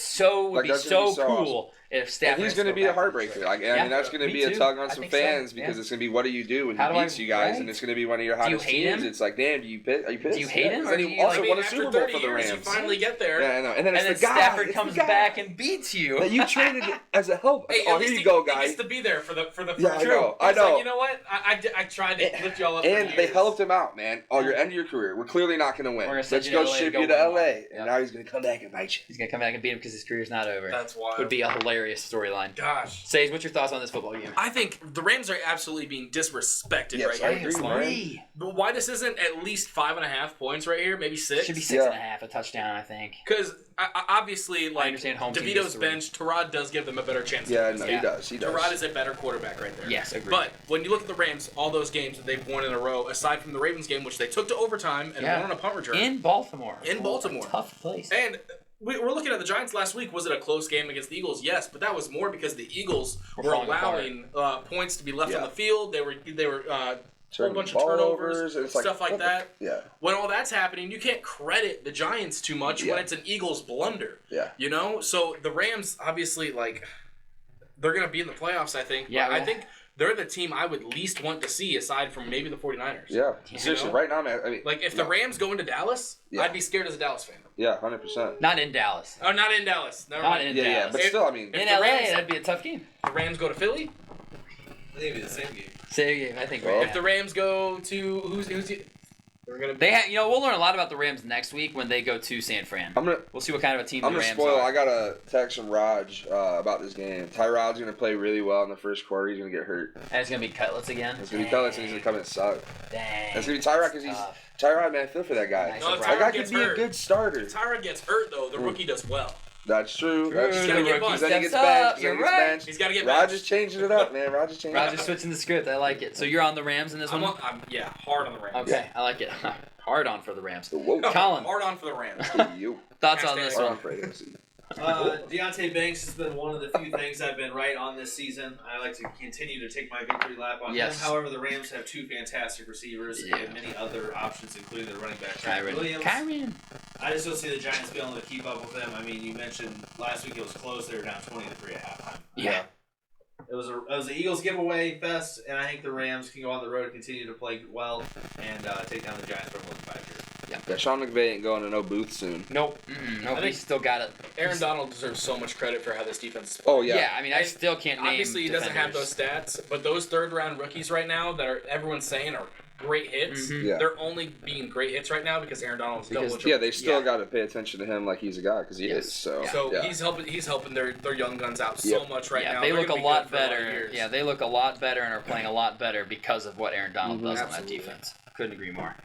would be so cool if Stafford. And he's going to be a heartbreaker. I mean, that's going to be a tug on some fans because it's going to be what do you do when he beats you guys, and it's going to be one of your hottest teams. It's like, damn, are you pissed? Do you hate him? Or do you also won a Super Bowl for the Rams? You finally get there. Yeah, I know. And then it's the guy. Stafford comes back and beats you. That you traded as a help. Hey, here you go, guy. He gets to be there for the. Yeah, I know. Like, you know what? I tried to lift y'all up. And they helped him out, man. Your end of your career. We're clearly not going to win. Let's go ship you to LA. And now he's going to come back and bite you. He's going to come back and beat him because his career's not over. That's wild. Would be a hilarious storyline. Gosh. Sage, what's your thoughts on this football game? I think the Rams are absolutely being disrespected right here. I agree. But why this isn't at least 5.5 points right here, maybe 6? Should be 6.5, a touchdown, I think. Because obviously, like, DeVito's bench, Tyrod does give them a better chance. Yeah, no, he does. Tyrod is a better quarterback right there. Yes, agreed. But when you look at the Rams, all those games that they've won in a row, aside from the Ravens game, which they took to overtime and won on a punt return. In Baltimore. Tough place. And we're looking at the Giants last week. Was it a close game against the Eagles? Yes, but that was more because the Eagles were allowing points to be left on the field. They were a whole bunch of turnovers, stuff like that. Yeah. When all that's happening, you can't credit the Giants too much when it's an Eagles blunder. Yeah. You know? So the Rams, obviously, like, they're going to be in the playoffs, I think. Yeah. I think they're the team I would least want to see aside from maybe the 49ers. Yeah. Seriously, right now, man. I mean, like, if the Rams go into Dallas, I'd be scared as a Dallas fan. Yeah, 100%. Not in Dallas. Oh, not in Dallas. Not in Dallas. Yeah, but still, I mean. In LA, that'd be a tough game. The Rams go to Philly? I think it'd be the same game. Same game, I think. If the Rams go to who's we're gonna. We'll learn a lot about the Rams next week when they go to San Fran. We'll see what kind of a team the Rams are. I'm gonna spoil. I got a text from Raj about this game. Tyrod's gonna play really well in the first quarter. He's gonna get hurt. And it's gonna be Cutlets again. It's gonna be Cutlets, and he's gonna come and suck. Dang. It's gonna be Tyrod because he's Tyrod. Man, I feel for that guy. No, that guy could be a good starter. If Tyrod gets hurt though, the rookie does well. That's true. He's gotta get bunched. Then he gets benched. He's gotta get benched. Raj is changing it up, man. Raj is changing. Raj is switching the script. I like it. So you're on the Rams in this one? Yeah, hard on the Rams. Okay, I like it. Hard on for the Rams. Whoa. Colin. Hard on for the Rams. Thoughts on this one? Deontay Banks has been one of the few things I've been right on this season. I like to continue to take my victory lap on him. However, the Rams have two fantastic receivers and many other options, including their running back, Kyron Williams. I just don't see the Giants being able to keep up with them. I mean, you mentioned last week it was close. They were down 20-3 at halftime. Yeah. It was an Eagles giveaway fest, and I think the Rams can go on the road and continue to play well and take down the Giants from 1-5 here. Yeah, Sean McVay ain't going to no booth soon. Nope. Nope. He's still got it. Aaron Donald deserves so much credit for how this defense is playing. Oh, yeah. Yeah, I mean, I still can't name obviously, he doesn't have those stats, but those third-round rookies right now that are everyone's saying are great hits, they're only being great hits right now because Aaron Donald's double. Yeah, they still got to pay attention to him like he's a guy because he is. So he's helping their young guns out so much right now. They look a lot better. Yeah, they look a lot better and are playing a lot better because of what Aaron Donald does on that defense. Couldn't agree more.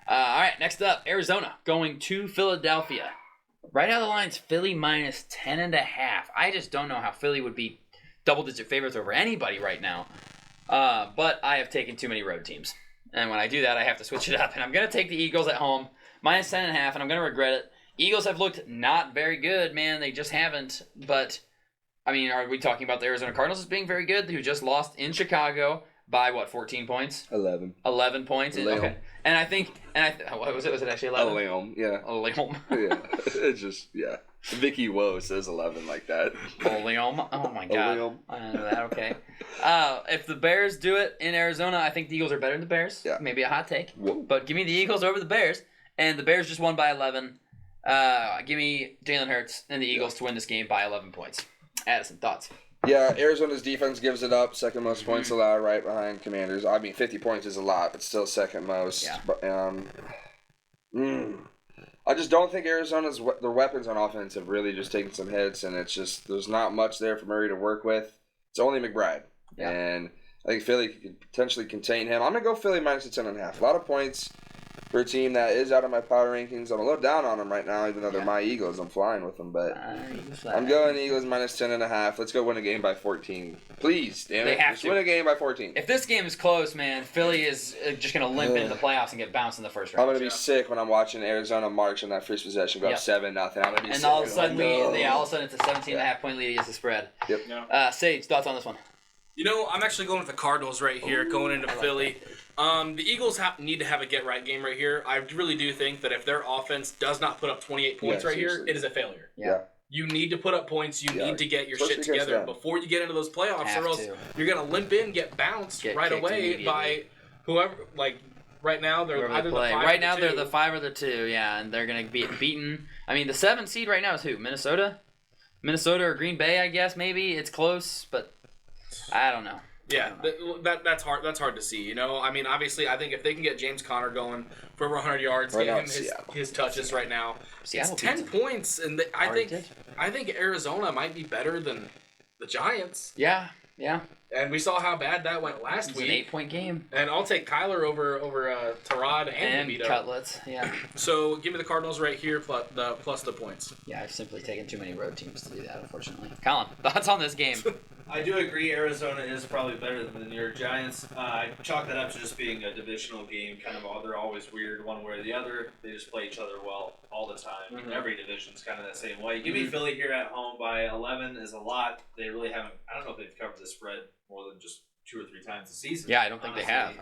All right, next up, Arizona going to Philadelphia. Right out of the lines, Philly minus 10.5. I just don't know how Philly would be double-digit favorites over anybody right now. But I have taken too many road teams. And when I do that, I have to switch it up. And I'm going to take the Eagles at home, minus 10.5, and I'm going to regret it. Eagles have looked not very good, man. They just haven't. But, I mean, are we talking about the Arizona Cardinals as being very good, who just lost in Chicago by, 14 points? 11. 11 points? Okay. And I think, what was it? Was it actually 11? Leon, yeah. Leon. Yeah. It's just, yeah. Vicky Woe says 11 like that. Leon. Oh, my God. I don't know that. Okay. If the Bears do it in Arizona, I think the Eagles are better than the Bears. Yeah. Maybe a hot take. Whoa. But give me the Eagles over the Bears. And the Bears just won by 11. Give me Jalen Hurts and the Eagles to win this game by 11 points. Addison, thoughts? Yeah, Arizona's defense gives it up. Second most points allowed, right behind Commanders. I mean, 50 points is a lot, but still second most. Yeah. But, I just don't think Arizona's their weapons on offense have really just taken some hits, and it's just there's not much there for Murray to work with. It's only McBride, and I think Philly could potentially contain him. I'm gonna go Philly minus the 10.5. A lot of points for a team that is out of my power rankings. I'm a little down on them right now, even though they're my Eagles. I'm flying with them, but I'm going Eagles minus 10.5. Let's go win a game by 14. Please, damn it. They have to win a game by 14. If this game is close, man, Philly is just going to limp into the playoffs and get bounced in the first round. I'm going to be sick when I'm watching Arizona march on that first possession, go up 7-0. I'm going to be sick. And all of a sudden, all of a sudden it's a 17.5 point lead against the spread. Yep. Sage, thoughts on this one? You know, I'm actually going with the Cardinals right here, going into Philly. The Eagles need to have a get-right game right here. I really do think that if their offense does not put up 28 points right here, it is a failure. Yeah. You need to put up points. You need to get your shit Especially against together them. before you get into those playoffs, Have or else to. you're gonna limp in, get bounced right kicked away immediately. by whoever. Like right now, they're Whoever they either play. the 5 Right or the now, 2. they're the 5 or the 2, yeah, and they're going to be beaten. I mean, the 7th seed right now is who? Minnesota? Minnesota or Green Bay, I guess, maybe. It's close, but I don't know. Yeah, that's hard. That's hard to see. You know, I mean, obviously, I think if they can get James Conner going for over 100 yards, Right get now, him his touches right now, Seattle it's 10 beats them. points, and I think Arizona might be better than the Giants. Yeah. And we saw how bad that went last It's week. an 8-point game. And I'll take Kyler over Tyrod and DeVito. Cutlets, yeah. So give me the Cardinals right here plus the points. Yeah, I've simply taken too many road teams to do that, unfortunately. Colin, thoughts on this game? I do agree Arizona is probably better than the New York Giants. I chalk that up to just being a divisional game. Kind of they're always weird one way or the other. They just play each other well all the time. Mm-hmm. Every division's kind of that same way. Give me Philly here at home by 11 is a lot. They really haven't. I don't know if they've covered the spread more than just 2 or 3 times this season. Yeah, I don't think they have.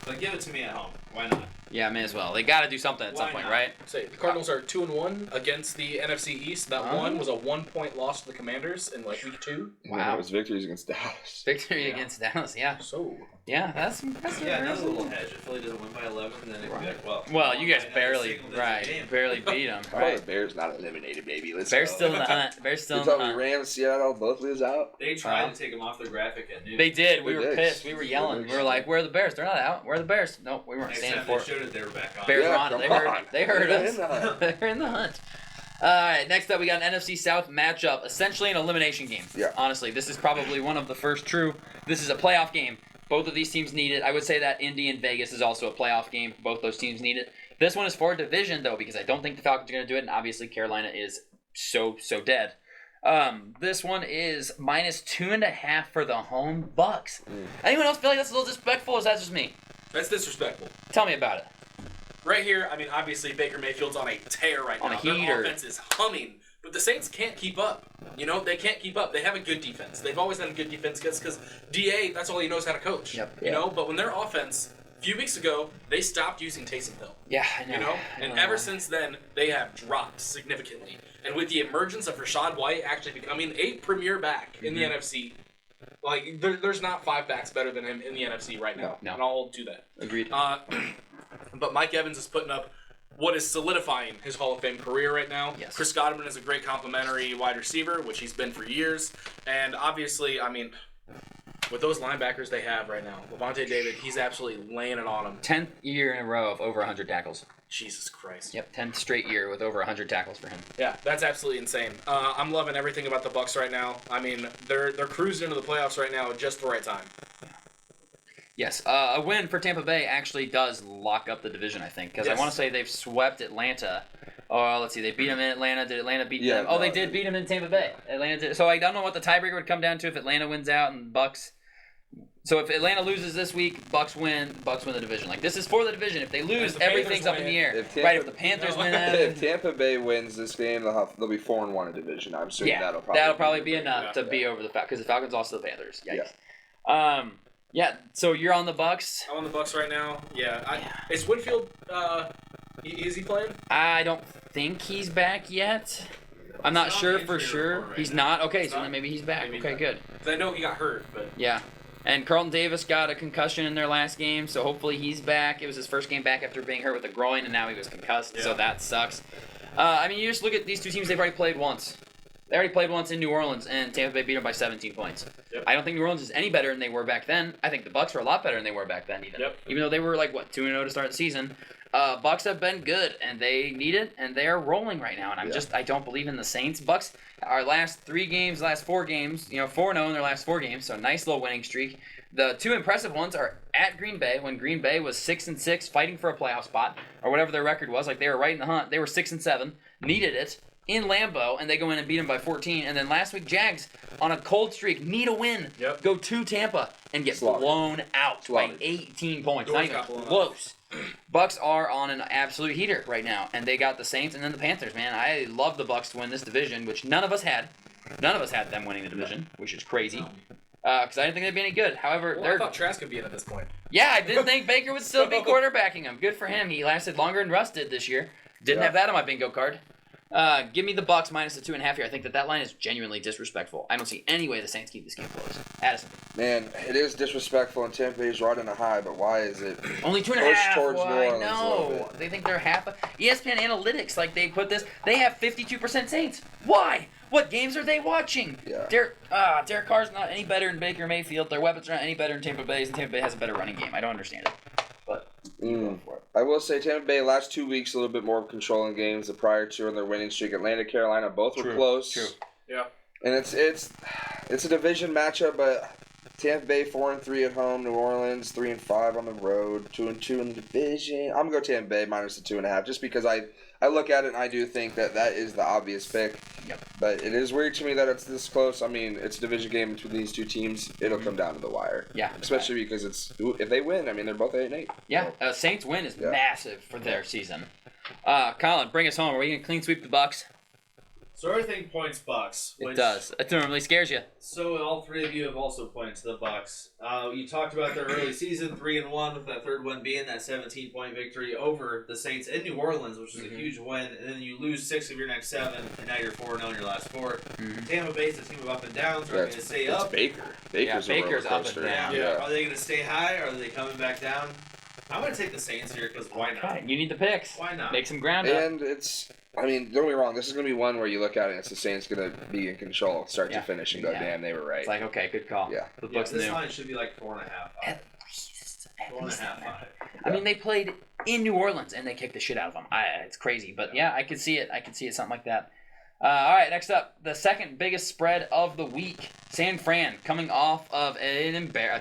But give it to me at home. Why not? Yeah, may as well. They got to do something at some Why point, not? right? Say the Cardinals are 2-1 against the NFC East. That one was a 1-point loss to the Commanders in like week 2. Wow. It was victories against Dallas. Victory against Dallas, yeah. So Yeah, that's impressive. Yeah, another little hedge. If Philly doesn't win by 11, then it could be like, Well, you guys they had a barely, single-digit game. barely beat them, Oh, right? the Bears not eliminated, baby. Let's Bears go. still in the hunt. Bears still You in the told me hunt. Rams, Seattle, both lose out. They tried to take them off the graphic at noon. They did. We They were did. pissed. We were yelling. We were like, "Where are the Bears? They're not out. Where are the Bears?" No, we weren't Next standing time for they it. showed it, they were back on. Bears Yeah, were on it. come They heard. on. They heard They're us. in the hunt. They're in the hunt. All right. Next up, we got an NFC South matchup. Essentially, an elimination game. Yeah. Honestly, this is probably one of the first true. This is a playoff game. Both of these teams need it. I would say that Indy and Vegas is also a playoff game. Both those teams need it. This one is for division though, because I don't think the Falcons are going to do it, and obviously Carolina is so dead. This one is -2.5 for the home Bucks. Anyone else feel like that's a little disrespectful, or is that just me? that's disrespectful. Tell me about it. Right here, I mean, obviously Baker Mayfield's on a tear right On now. a heater. Their offense is humming, but the Saints can't keep up. You know, they can't keep up. They have a good defense. They've always had a good defense because DA, that's all he knows how to coach. Yep. You know, but when their offense, a few weeks ago, they stopped using Taysom Hill. Yeah, I know. You know, I and know. ever since then, they have dropped significantly. And with the emergence of Rashad White actually becoming a premier back in the NFC, like there's not 5 backs better than him in the NFC right now. No. And I'll do that. Agreed. But Mike Evans is putting up what is solidifying his Hall of Fame career right now. Yes. Chris Godwin is a great complimentary wide receiver, which he's been for years. And obviously, I mean, with those linebackers they have right now, Levante David, he's absolutely laying it on them. 10th year in a row of over 100 tackles. Jesus Christ. Yep, 10th straight year with over 100 tackles for him. Yeah, that's absolutely insane. I'm loving everything about the Bucks right now. I mean, they're cruising into the playoffs right now at just the right time. Yes, a win for Tampa Bay actually does lock up the division, I think, because I Yes. want to say they've swept Atlanta. Oh, let's see, they beat them in Atlanta. Did Atlanta beat Yeah, them? Oh, they no. did beat them in Tampa Bay. Atlanta did. So I don't know what the tiebreaker would come down to if Atlanta wins out and Bucks. So if Atlanta loses this week, Bucks win the division. Like, this is for the division. If they lose, If the Panthers everything's up in the win- air. If Tampa- Right, if the Panthers win that. If Tampa Bay wins this game, they'll be 4-1 in division. I'm assuming Yeah, that'll probably be enough Yeah. to be over the Falcons, because the Falcons lost to the Panthers. Yikes. Yeah, so you're on the Bucks. I'm on the Bucks right now. Yeah. Is Winfield, is he playing? I don't think he's back yet. I'm not He's sure on the for injury sure. report right He's now. not. Okay, He's so not? then maybe he's back. Maybe he's Okay, not. good. 'Cause I know he got hurt, but Yeah. And Carlton Davis got a concussion in their last game, so hopefully he's back. It was his first game back after being hurt with a groin, and now he was concussed, so Yeah. that sucks. I mean, you just look at these two teams, they've already played once. They already played once in New Orleans, and Tampa Bay beat them by 17 points. Yep. I don't think New Orleans is any better than they were back then. I think the Bucks are a lot better than they were back then, even. Yep. Even though they were, 2-0 to start the season. Bucks have been good, and they need it, and they are rolling right now. And I don't believe in the Saints. Bucks, our last 4 games, 4-0 in their last 4 games, so nice little winning streak. The 2 impressive ones are at Green Bay, when Green Bay was 6-6, fighting for a playoff spot, or whatever their record was. Like, they were right in the hunt. They were 6-7, needed it in Lambeau, and they go in and beat them by 14. And then last week, Jags, on a cold streak, need a win. Yep. Go to Tampa and get Slaughtered. blown out Slaughtered. by 18 points. Doors Not even got blown out. close. Bucks are on an absolute heater right now, and they got the Saints and then the Panthers. Man, I love the Bucks to win this division, which none of us had. None of us had them winning the division, which is crazy. Because I didn't think they'd be any good. However, well, they're I thought Trask could be in at this point. yeah, I didn't think Baker would still be quarterbacking him. Good for him. He lasted longer than Russ did this year. Didn't Yeah. have that on my bingo card. Give me the Bucks minus the 2.5 here. I think that line is genuinely disrespectful. I don't see any way the Saints keep this game close. Addison. Man, it is disrespectful, and Tampa Bay's riding a high, but why is it only 2.5? towards New Why? Orleans No, they think they're half. ESPN Analytics, like they put this, they have 52% Saints. Why? What games are they watching? Yeah. Derek Carr's not any better than Baker Mayfield. Their weapons are not any better than Tampa Bay's, and Tampa Bay has a better running game. I don't understand it. But I will say Tampa Bay last 2 weeks a little bit more control in games. The prior two on their winning streak, Atlanta, Carolina, both were close. True. Yeah. And it's a division matchup, but Tampa Bay 4-3 at home, New Orleans 3-5 on the road, 2-2 in the division. I'm gonna go Tampa Bay minus the 2.5, just because I look at it and I do think that is the obvious pick. Yep. But it is weird to me that it's this close. I mean, it's a division game between these two teams. It'll come down to the wire. Yeah. Especially because if they win, I mean, they're both 8-8. Yeah. Saints win is massive for their season. Colin, bring us home. Are we gonna clean sweep the Bucks? So everything points Bucks. It does. It normally scares you. So all three of you have also pointed to the Bucks. You talked about their early season, 3-1, with that third one being that 17-point victory over the Saints in New Orleans, which was a huge win. And then you lose 6 of your next 7, and now you're 4-0 in your last 4. Tampa Bay's a team of up and downs. Are they going to stay up? Baker. Baker's up and down. Yeah. Are they going to stay high, or are they coming back down? I'm going to take the Saints here because why not? Okay. You need the picks. Why not? Make some ground up. And I mean, don't get me wrong, this is going to be one where you look at it and it's the Saints going to be in control start to finish and go, damn, they were right. It's like, okay, good call. Yeah. The Bucks this knew. line should be like 4.5. At least. 4.5, 5. I mean, they played in New Orleans and they kicked the shit out of them. It's crazy, but yeah, I could see it. Something like that. All right, next up, the second biggest spread of the week. San Fran coming off of a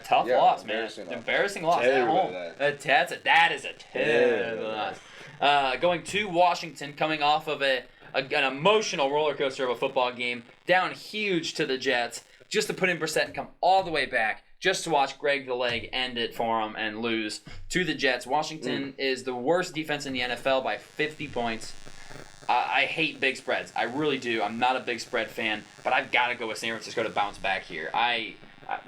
tough loss, man. Embarrassing loss at home. That is a terrible loss. Going to Washington, coming off of an emotional roller coaster of a football game, down huge to the Jets, just to put in Brissett and come all the way back, just to watch Greg the Leg end it for him and lose to the Jets. Washington is the worst defense in the NFL by 50 points. I hate big spreads. I really do. I'm not a big spread fan, but I've got to go with San Francisco to bounce back here.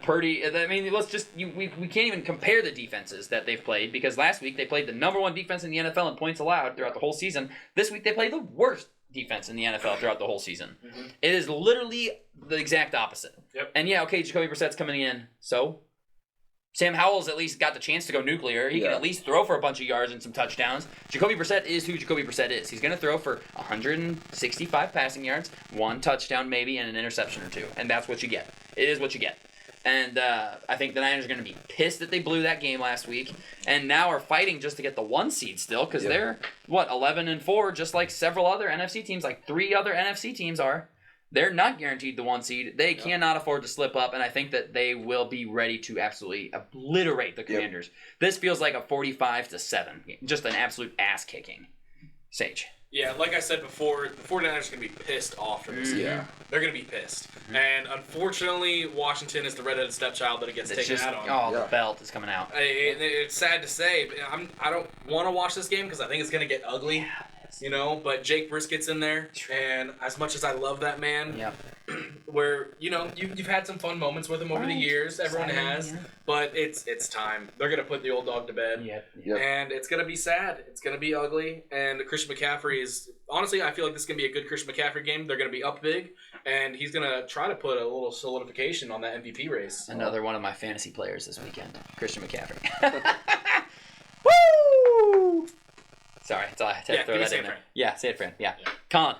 Purdy, I mean, we can't even compare the defenses that they've played, because last week they played the number 1 defense in the NFL in points allowed throughout the whole season. This week they played the worst defense in the NFL throughout the whole season. It is literally the exact opposite. Yep. And yeah, okay, Jacoby Brissett's coming in, so Sam Howell's at least got the chance to go nuclear. He can at least throw for a bunch of yards and some touchdowns. Jacoby Brissett is who Jacoby Brissett is. He's going to throw for 165 passing yards, 1 touchdown maybe, and an interception or 2. And that's what you get. It is what you get. And I think the Niners are going to be pissed that they blew that game last week, and now are fighting just to get the 1 seed still, because they're, 11-4, just like several other NFC teams, like 3 other NFC teams are. They're not guaranteed the 1 seed. They cannot afford to slip up, and I think that they will be ready to absolutely obliterate the Commanders. This feels like a 45-7, just an absolute ass kicking. Sage. Yeah, like I said before, the 49ers are going to be pissed off for this game. They're going to be pissed. And unfortunately, Washington is the redheaded stepchild that it gets taken out on. The belt is coming out. It's sad to say, but I don't want to watch this game because I think it's going to get ugly. Yeah. You know, but Jake Briskett's in there, and as much as I love that man, where, you've had some fun moments with him over the years, everyone has, but it's time. They're going to put the old dog to bed, and it's going to be sad. It's going to be ugly, and Christian McCaffrey is, honestly, I feel like this is going to be a good Christian McCaffrey game. They're going to be up big, and he's going to try to put a little solidification on that MVP race. Another one of my fantasy players this weekend, Christian McCaffrey. Woo! Sorry, that's all I had to throw that in there. Yeah, San Fran. Yeah. Colin.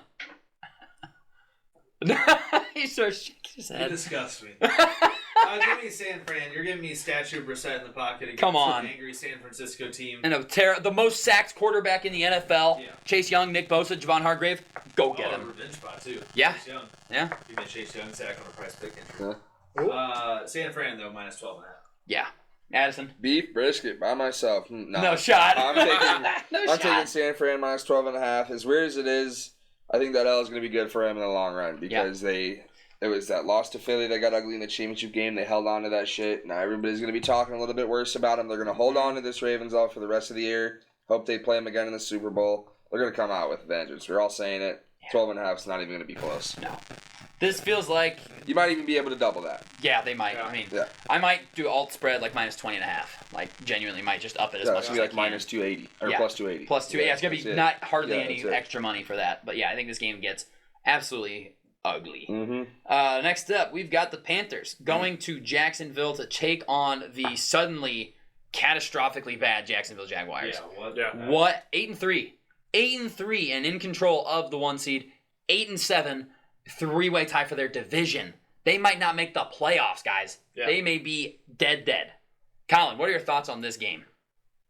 He starts shaking his head. You disgust me. Give me San Fran. You're giving me a statue of Brissett in the pocket against an angry San Francisco team. And the most sacked quarterback in the NFL. Yeah. Chase Young, Nick Bosa, Javon Hargrave. Go get him. Revenge spot, too. Yeah. Chase Young. Yeah. Give me a Chase Young sack on a price pick entry. San Fran, though, minus 12.5. Yeah. Addison. Beef brisket by myself. No shot. I'm taking San Fran minus 12.5. As weird as it is, I think that L is going to be good for him in the long run, because it was that loss to Philly that got ugly in the championship game. They held on to that shit. Now everybody's going to be talking a little bit worse about him. They're going to hold on to this Ravens all for the rest of the year. Hope they play him again in the Super Bowl. They're going to come out with vengeance. We're all saying it. 12.5 is not even going to be close. No. This feels like... You might even be able to double that. Yeah, they might. Yeah. I mean, Yeah. I might do alt spread like minus 20.5. Like, genuinely might just up it as much It's as going to I be can. like minus 280 or plus 280. Plus 280. Yeah, it's going to be not hardly any that's it. extra money for that. But yeah, I think this game gets absolutely ugly. Mm-hmm. Next up, we've got the Panthers going to Jacksonville to take on the suddenly catastrophically bad Jacksonville Jaguars. Yeah, what? Yeah. What? 8-3. 8-3 and in control of the 1 seed. 8-7. 3-way tie for their division. They might not make the playoffs, guys. Yeah. They may be dead. Colin, what are your thoughts on this game?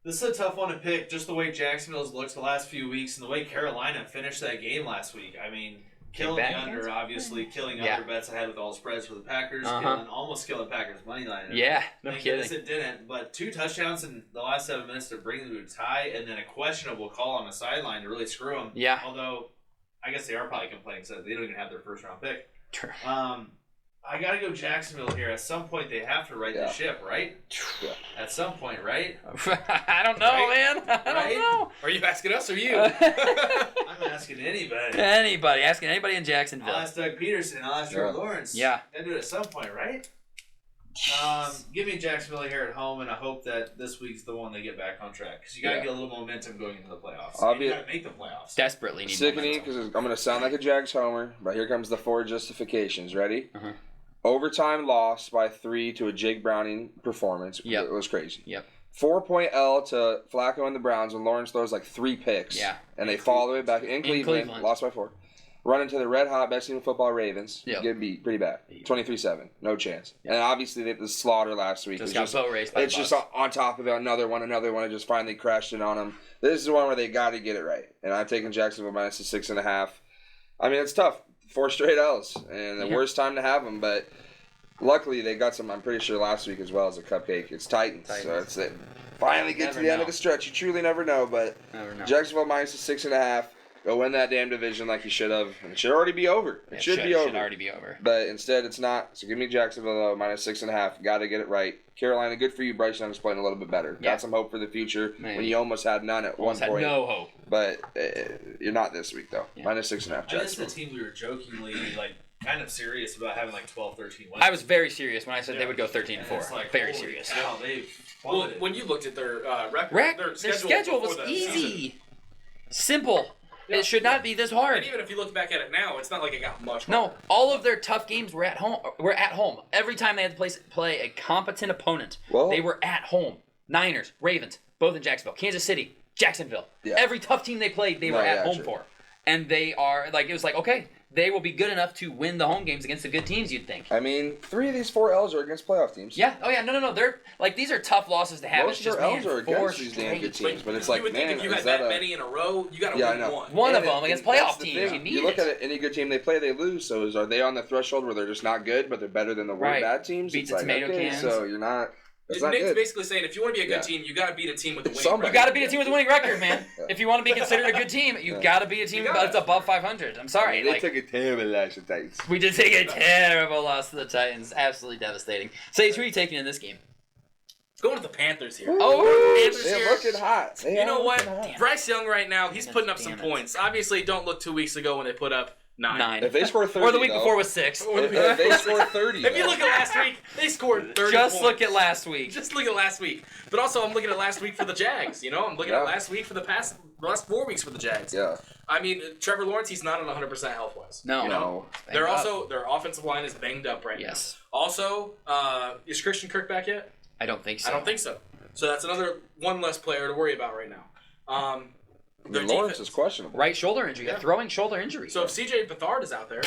This is a tough one to pick, just the way Jacksonville's looked the last few weeks and the way Carolina finished that game last week. I mean, killing back the under, against- obviously, killing Yeah. under bets ahead with all spreads for the Packers, almost killing Packers money line. Yeah, no Thank kidding. goodness it didn't, but 2 touchdowns in the last 7 minutes to bring them to a tie, and then a questionable call on the sideline to really screw them. Yeah. Although, I guess they are probably complaining because they don't even have their first round pick. True. I gotta go Jacksonville here. At some point, they have to right the ship, right? Yeah. At some point, right? I don't know, Right? man. I Right? don't know. Are you asking us or you? I'm asking anybody. Asking anybody in Jacksonville. I'll ask Doug Peterson. I'll ask Trevor Yeah. Lawrence. Yeah. Gotta do it at some point, right? Give me Jacksonville here at home, and I hope that this week's the one they get back on track. Because you got to get a little momentum going into the playoffs. I'll And you be- got to make the playoffs. Desperately need Sickening momentum. because I'm going to sound like a Jags homer, but here comes the 4 justifications. Ready? Uh-huh. Overtime loss by 3 to a Jake Browning performance. Yep. It was crazy. Yep. 4-point L to Flacco and the Browns when Lawrence throws like 3 picks. Yeah. And they fall all the way back in Cleveland, Cleveland. lost by 4. Run into the red hot best team in football Ravens. Yep. Get beat pretty bad. 23-7. No chance. And obviously the slaughter last week. Just was got boat raced by the It's just Bucs. on top of it. Another one. It just finally crashed in on them. This is one where they got to get it right. And I'm taking Jacksonville minus the 6.5. I mean, it's tough. 4 straight L's. And the worst time to have them. But luckily they got some, I'm pretty sure, last week as well as a cupcake. It's Titans. So it's it. Finally get to the end of the stretch. You truly never know. But Never know. Jacksonville minus the 6.5. Go win that damn division like you should have. And it should already be over. It should be over. Should already be over. But instead, it's not. So give me Jacksonville though, minus 6.5. Got to get it right. Carolina, good for you. Bryce Young's playing a little bit better. Yeah. Got some hope for the future Man. when you almost had none at Almost one point. had no hope. But you're not this week though. Yeah. Minus 6.5. I mean, this is the Jacksonville. team we were jokingly, kind of serious about having 12, 13 wins. I was very serious when I said they would go 13-4. And it's Very holy serious. cow, they've Well, plummeted. when you looked at their record, Their schedule was before the easy. season, Simple. Yeah. It should not be this hard. and even if you look back at it now, it's not like it got much No, harder. all of their tough games were at home. Every time they had to play a competent opponent, Well- they were at home. Niners, Ravens, both in Jacksonville. Kansas City, Jacksonville. Yeah. Every tough team they played, they were at home for. And they are, it was like, okay, they will be good enough to win the home games against the good teams, you'd think. I mean, 3 of these 4 L's are against playoff teams. Yeah. Oh, yeah. No. They're, these are tough losses to have. Most It's of just, their L's are 4 against these damn good straight. teams. But it's you like, would man, think if you is had that that a... many in a row, you got to Yeah, I win know. one. One of And them against that's playoff the teams. thing. You need You look it. at it, any good team they play, they lose. So are they on the threshold where they're just not good, but they're better than the Right. bad teams? Beat It's the like, tomato okay, cans. so you're not. It's not Nick's good. basically saying if you want to be a good Yeah. team, you got to beat a team with a winning Somebody. You got to beat a team with a winning record, man. Yeah. If you want to be considered a good team, you got to beat a team You gotta. that's above 500. I'm sorry. They took a terrible loss to Titans. We did take a terrible loss to the Titans. Absolutely devastating. Sage, who are you taking in this game? Going with the Panthers here. Oh, Panthers They're here. looking hot. They You are know what? looking hot. Bryce Young right now, he's Damn it, putting up some damn it. points. Obviously, don't look 2 weeks ago when they put up 9. If they score 30, Or the week though, before was 6. If they score 30, If you though. look at last week, they scored 30 Just points. look at last week. Just look at last week. But also, I'm looking at last week for the Jags. I'm looking Yeah. at last week for the last 4 weeks for the Jags. Yeah. I mean, Trevor Lawrence, he's not at 100% health-wise. No. No. They're also, their offensive line is banged up right Yes. now. Also, is Christian Kirk back yet? I don't think so. I don't think so. So that's another one less player to worry about right now. Their Lawrence defense. is questionable. Right shoulder injury. Yeah. A throwing shoulder injury. So if CJ Beathard is out there,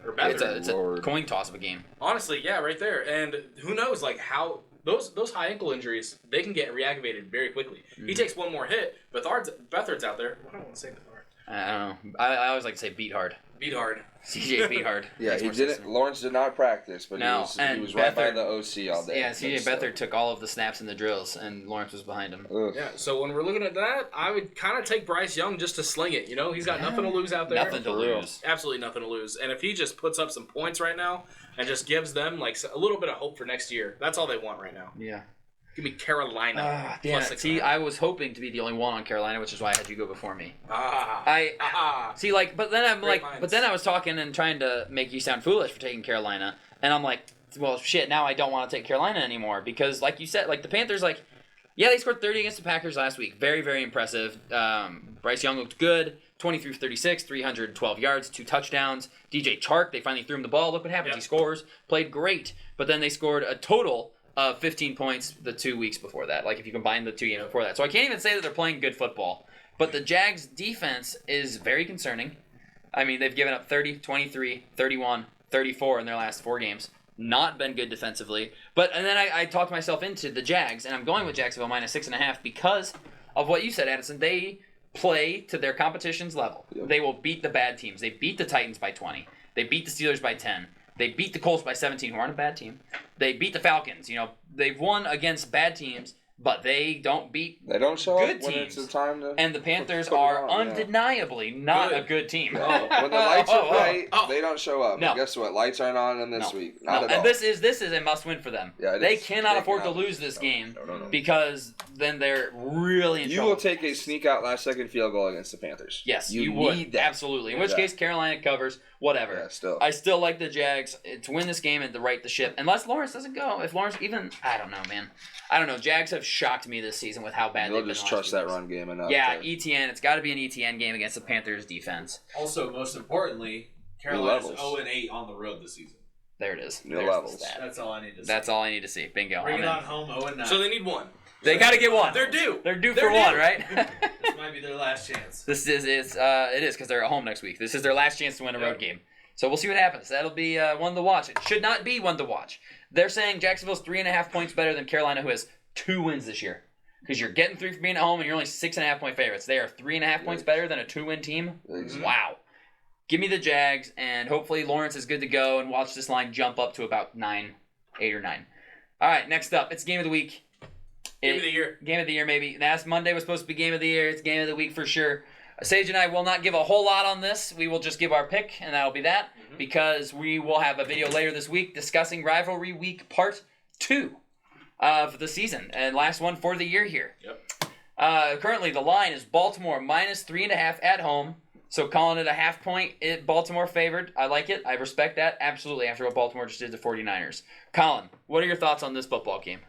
or it's better, a Lord. coin toss of a game. honestly, yeah, right there. And who knows, how those high ankle injuries, they can get reactivated very quickly. He takes one more hit. Beathard's out there. I don't want to say Beathard. I don't know. I always like to say beat hard. Beat hard. CJ beat hard. Yeah, Makes he more sense didn't. to me. Lawrence did not practice, but No, he and was right by Beathard- the OC all day. Yeah, CJ So- Beathard took all of the snaps in the drills, and Lawrence was behind him. Ugh. Yeah, so when we're looking at that, I would kind of take Bryce Young just to sling it. He's got nothing to lose out there. Nothing to For real. lose. Absolutely nothing to lose. And if he just puts up some points right now and just gives them a little bit of hope for next year, that's all they want right now. Yeah. Give me Carolina. Plus 6.5. See, I was hoping to be the only one on Carolina, which is why I had you go before me. See, like, but then I'm Great like, minds. but then I was talking and trying to make you sound foolish for taking Carolina, and I'm like, well, shit, now I don't want to take Carolina anymore because, like you said, like the Panthers, like, yeah, they scored 30 against the Packers last week. Very, very impressive. Bryce Young looked good. 23 for 36, 312 yards, 2 touchdowns. DJ Chark, they finally threw him the ball. Look what happens. He scores. Played great. But then they scored a total of 15 points the 2 weeks before that. Like, if you combine the 2 games before that. So I can't even say that they're playing good football. But the Jags' defense is very concerning. I mean, they've given up 30, 23, 31, 34 in their last 4 games. Not been good defensively. And then I talked myself into the Jags, and I'm going with Jacksonville minus 6.5 because of what you said, Addison. They play to their competition's level. Yep. They will beat the bad teams. They beat the Titans by 20. They beat the Steelers by 10. They beat the Colts by 17, who aren't a bad team. They beat the Falcons. You know, they've won against bad teams, but they don't beat They don't show good up when teams. it's the time to. And the Panthers are undeniably not a good team. No. When the lights are bright, they don't show up. No. And guess what? Lights aren't on them this week. Not at all. And this is a must-win for them. Yeah, they cannot afford to lose this game because then they're really in trouble. You will take a sneak-out last-second field goal against the Panthers. Yes, you would. need that. Absolutely. In which case, Carolina covers. Whatever. Yeah, still. I still like the Jags to win this game and to right the ship. Unless Lawrence doesn't go. If Lawrence even... I don't know, man. I don't know. Jags have shocked me this season with how bad they've been. They'll just trust that run game enough. Yeah, ETN. It's got to be an ETN game against the Panthers defense. Also, most importantly, Carolina's 0-8 on the road this season. There it is. New levels. That's all I need to see. That's all I need to see. Bingo. Bring it on home 0-9. So they need one. They got to get one. They're due. They're due for one, right? This might be their last chance. It is because they're at home next week. This is their last chance to win a road game. So we'll see what happens. That'll be one to watch. It should not be one to watch. They're saying Jacksonville's 3.5 points better than Carolina, who has 2 wins this year. Because you're getting 3 for being at home, and you're only 6.5 point favorites. They are 3.5 points better than a 2-win team. Wow. Give me the Jags, and hopefully Lawrence is good to go, and watch this line jump up to about 8 or 9. All right, next up, it's Game of the Week. Game of the year. Game of the year, maybe. Last Monday was supposed to be Game of the Year. It's Game of the Week for sure. Sage and I will not give a whole lot on this. We will just give our pick, and that'll be that, because we will have a video later this week discussing Rivalry Week Part 2 of the season, and last one for the year here. Yep. Currently, the line is Baltimore minus 3.5 at home, so calling it a half point, Baltimore favored. I like it. I respect that, absolutely, after what Baltimore just did to 49ers. Colin, what are your thoughts on this football game?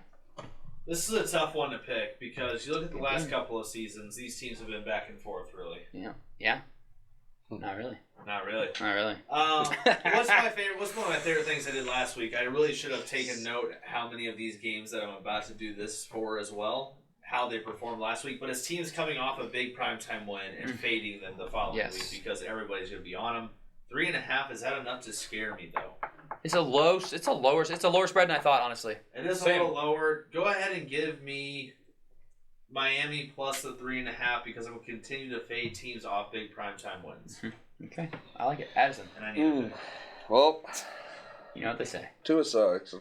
This is a tough one to pick because you look at the last couple of seasons, these teams have been back and forth, really. Yeah? Not really. Not really. Not really. What's one of my favorite things I did last week? I really should have taken note how many of these games that I'm about to do this for as well, how they performed last week. But it's teams coming off a big primetime win and fading them the following week because everybody's going to be on them. 3.5, is that enough to scare me though? It's a lower spread than I thought, honestly. It is a little lower. Go ahead and give me Miami plus the 3.5 because I will continue to fade teams off big primetime wins. Okay, I like it. Addison. And I need it. Well, you know what they say. Tua sucks.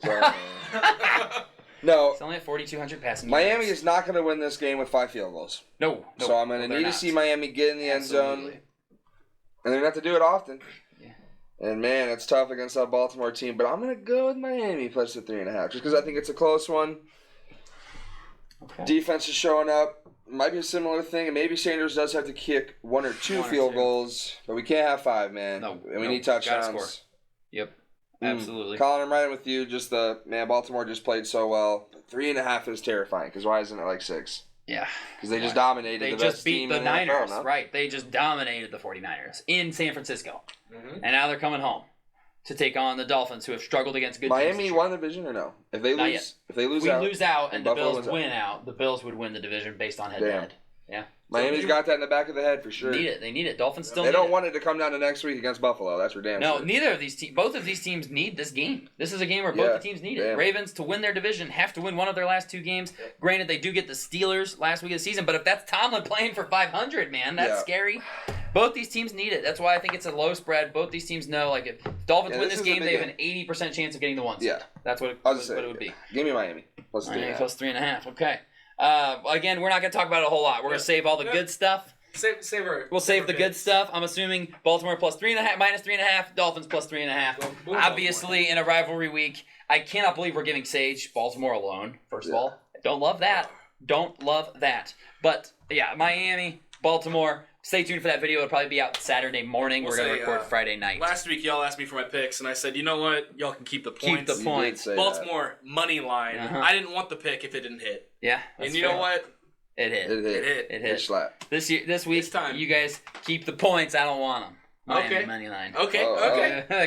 No. It's only at 4,200 passing Miami yards. is not going to win this game with 5 field goals. No. So I'm going to need to see Miami get in the end zone. And they're going to have to do it often. Yeah. And, man, it's tough against that Baltimore team. But I'm going to go with Miami plus the 3.5 just because I think it's a close one. Okay. Defense is showing up. Might be a similar thing. And maybe Sanders does have to kick 1 or 2 field goals. But we can't have 5, man. No. And we need touchdowns. Gotta score. Yep. Absolutely. Colin, I'm riding with you. Just Baltimore just played so well. 3.5 is terrifying because why isn't it like 6? Yeah. Because they just dominated the best team in the NFL. They just beat the Niners, right? They just dominated the 49ers in San Francisco. And now they're coming home to take on the Dolphins, who have struggled against good teams. Miami won the division or no? If they lose out and the Bills win out, the Bills would win the division based on head-to-head. Yeah. Miami's got that in the back of the head for sure. They need it. Dolphins still need it. They don't it. want it to come down to next week against Buffalo. That's for damn sure. No, neither of these teams. Both of these teams need this game. This is a game where both the teams need it. Ravens, to win their division, have to win one of their last 2 games. Granted, they do get the Steelers last week of the season, but if that's Tomlin playing for 500, man, that's scary. Both these teams need it. That's why I think it's a low spread. Both these teams know, like, if Dolphins win this game, they have an 80% chance of getting the 1 seed. Yeah. That's what it would be. Give me Miami. Plus 3.5. Plus 3.5. Okay. Again, we're not going to talk about it a whole lot. We're going to save all the good stuff. We'll save the good stuff. I'm assuming Baltimore plus 3.5, minus 3.5, Dolphins plus 3.5. Obviously, in a rivalry week, I cannot believe we're giving Sage Baltimore alone, first of all. Don't love that. Don't love that. But, yeah, Miami, Baltimore. Stay tuned for that video. It'll probably be out Saturday morning. We're going to record Friday night. Last week, y'all asked me for my picks, and I said, you know what? Y'all can keep the points. Keep the points. Baltimore, money line. I didn't want the pick if it didn't hit. Yeah. And you know what? It hit. It hit. It slapped. This week, you guys keep the points. I don't want them. Okay. Money line. Okay.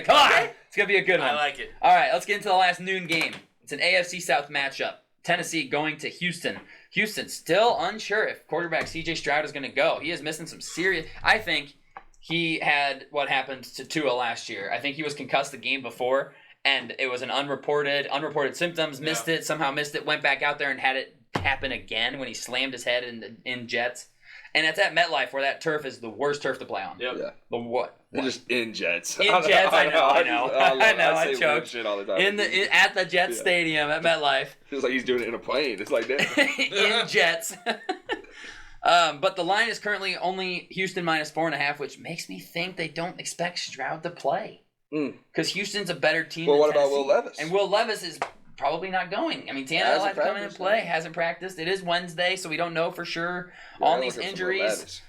Come on. It's going to be a good one. I like it. All right, let's get into the last noon game. It's an AFC South matchup. Tennessee going to Houston. Houston still unsure if quarterback C.J. Stroud is going to go. He is missing some serious... I think he had what happened to Tua last year. I think he was concussed the game before, and it was an unreported symptoms. Missed it, went back out there and had it happen again when he slammed his head in Jets. And it's at MetLife where that turf is the worst turf to play on. Yep. Yeah. The what? They're just in Jets. In Jets, I know. I say choked. Shit all the time. At the Jets Stadium at MetLife. Feels like he's doing it in a plane. It's like that. In Jets. But the line is currently only Houston minus 4.5, which makes me think they don't expect Stroud to play. Because Houston's a better team than what Tennessee. about Will Levis? And Will Levis is probably not going. I mean, Tannehill has to come in and play. Hasn't practiced. It is Wednesday, so we don't know for sure on these injuries.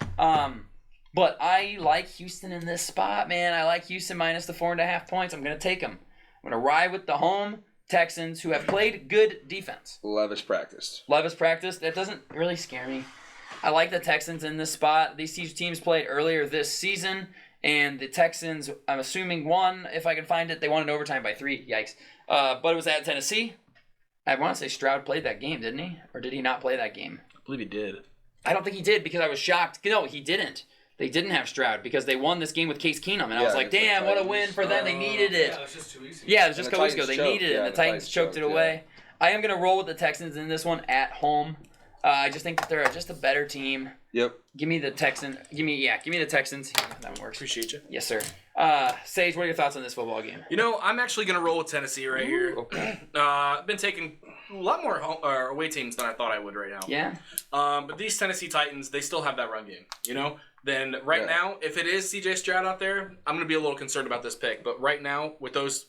But I like Houston in this spot, man. I like Houston minus the 4.5 points. I'm going to take them. I'm going to ride with the home Texans, who have played good defense. Levis practiced. That doesn't really scare me. I like the Texans in this spot. These two teams played earlier this season, and the Texans, I'm assuming, won. If I can find it, they won in overtime by 3. Yikes. But it was at Tennessee. I want to say Stroud played that game, didn't he? Or did he not play that game? I believe he did. I don't think he did because I was shocked. No, he didn't. They didn't have Stroud because they won this game with Case Keenum. And I was like, damn, what a win for them. They needed it. Yeah, it was just 2 weeks ago. Yeah, it was just a couple weeks ago. They choked. needed it, and the Titans choked it away. I am going to roll with the Texans in this one at home. I just think that they're just a better team. Yep. Give me the Texans. Give me the Texans. That works. Appreciate you. Yes, sir. Sage, what are your thoughts on this football game? You know, I'm actually going to roll with Tennessee right here. Okay. I've been taking a lot more away teams than I thought I would right now. Yeah. But these Tennessee Titans, they still have that run game, you know? Then now, if it is C.J. Stroud out there, I'm going to be a little concerned about this pick. But right now, with those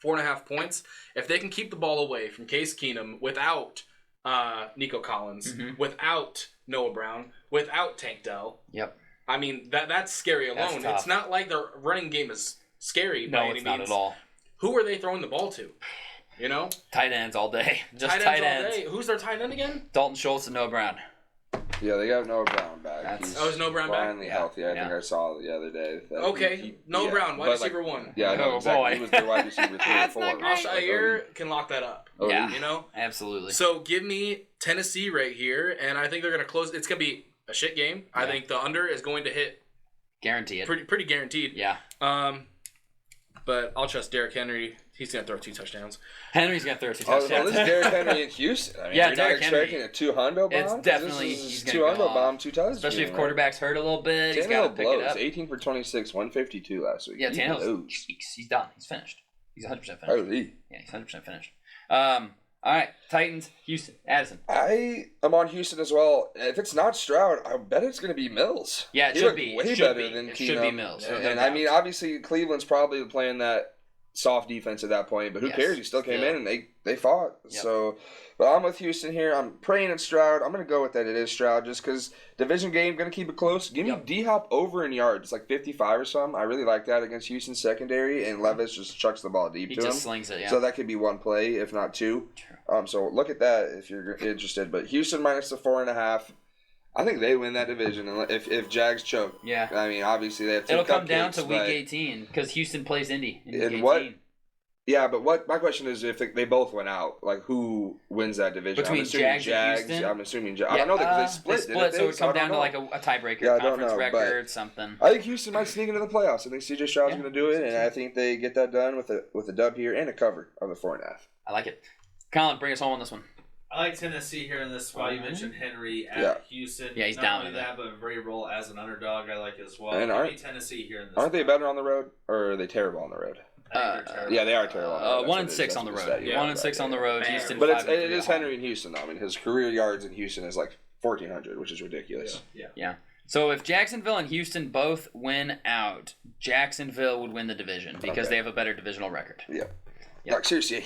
4.5 points, if they can keep the ball away from Case Keenum without Nico Collins, without Noah Brown, without Tank Dell. Yep. I mean, that's scary alone. That's it's not like their running game is scary by any means. No, it's not at all. Who are they throwing the ball to? You know? Tight ends all day. Just tight ends. all day. Who's their tight end again? Dalton Schultz and Noah Brown. Yeah, they got Noah Brown back. Is Noah Brown back? Finally healthy. I think I saw the other day. Noah Brown, wide receiver 1. Yeah, I know exactly. Boy. He was the wide receiver 3 or 4. Alshire can lock that up. Yeah, you know? Absolutely. So give me Tennessee right here, and I think they're going to close. It's going to be a shit game. Yeah. I think the under is going to hit. Guarantee it. Pretty guaranteed. Yeah. But I'll trust Derrick Henry. He's going to throw 2 touchdowns. Henry's going to throw 2 touchdowns. This is Derrick Henry in Houston. I mean, yeah, you're Derrick not expecting a 200 bomb? It's definitely he's 200 bomb 2 touchdowns. Especially if quarterback's hurt a little bit. He's got to pick it up. 18 for 26, 152 last week. Yeah, Tannehill's he's done. He's finished. He's 100% finished. Oh, he? Yeah, he's 100% finished. All right, Titans, Houston, Addison. I am on Houston as well. If it's not Stroud, I bet it's going to be Mills. Yeah, it should be. Way better than Keenum. It should be Mills. And I mean, obviously, Cleveland's probably playing that soft defense at that point, but who cares? He still came in and they fought. Yep. So, but I'm with Houston here. I'm praying it's Stroud. I'm going to go with that. It is Stroud just because division game, going to keep it close. Give me D-Hop over in yards, like 55 or something. I really like that against Houston's secondary, and Levis just chucks the ball deep to him. He just slings it, yeah. So that could be one play, if not 2. So look at that if you're interested. But Houston minus the 4.5. I think they win that division if Jags choke. Yeah. I mean, obviously they have 2 It'll come down to cupcakes, week 18 because Houston plays Indy in week 18. What? Yeah, but what my question is, if they both went out, like who wins that division? Between Jags and Houston? I'm assuming Jags. I don't know because they split. So it would come down to like a tiebreaker, conference record, something. I think Houston might sneak into the playoffs. I think C.J. Stroud's going to do it, and I think they get that done with a dub here and a cover of the 4.5. I like it. Colin, bring us home on this one. I like Tennessee here in this spot. You mentioned Henry at Houston. Yeah, he's down with that. But a very role as an underdog, I like as well. And Give me Tennessee here in this Aren't they better on the road, or are they terrible on the road? Yeah, they are terrible. 1-6 on the road. 1-6 on the road. Houston. But it is Henry in Houston, though. I mean, his career yards in Houston is like 1,400, which is ridiculous. Yeah. So if Jacksonville and Houston both win out, Jacksonville would win the division because they have a better divisional record. Yeah. Yep. Like, seriously,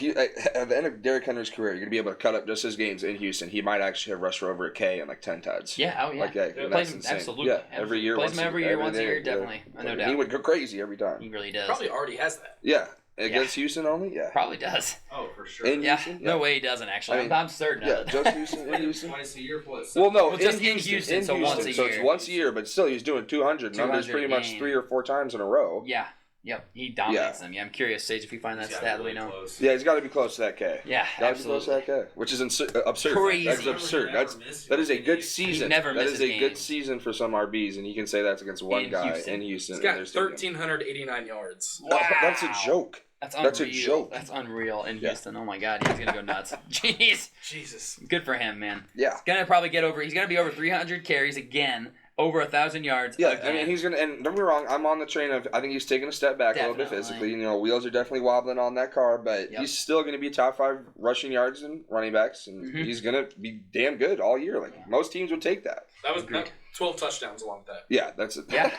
at the end of Derrick Henry's career, you're going to be able to cut up just his games in Houston. He might actually have rushed for over a K in like 10 touchdowns. Yeah, oh yeah. Like, yeah, Plays that's him, insane. absolutely. Yeah, every year. Plays him every year, once a year, definitely. No doubt. He would go crazy every time. He really does. Probably already has that. Yeah. Against Houston only? Yeah. Probably does. Oh, for sure. In Yeah. Houston? No way he doesn't, actually. I mean, I'm certain of it. just Houston. In Houston. Twice a year for what? Well, no, Well, just in Houston, so once a So year. it's once a year, but still he's doing 200 numbers 200 pretty much game. 3 or 4 times in a row. Yeah. Yep. He dominates them. Yeah, I'm curious, Sage, if you find that stat, let me know. Close. Yeah, he's got to be close to that K. Yeah, Got to be close to absolutely. that K, which is absurd. Crazy. That's absurd. That is a good season. never That misses is a good games. season for some RBs, and you can say that's against one In guy Houston. in Houston. He's got in their stadium. 1,389 yards. Wow. That's a joke. That's unreal. That's a joke. That's unreal in Yeah. Houston. Oh my God, he's gonna go nuts. Jeez, Jesus. good for him, man. Yeah. He's gonna probably get over. He's gonna be over 300 carries again, over 1,000 yards. Yeah, again. I mean, he's going to, and don't get me wrong, I'm on the train of, I think he's taking a step back a little bit Definitely. physically. You know, wheels are definitely wobbling on that car, but Yep. he's still going to be top 5 rushing yards and running backs, and Mhm. he's going to be damn good all year. Like, most teams would take that. That was Agreed. 12 touchdowns along with that. Yeah, that's it. Yeah,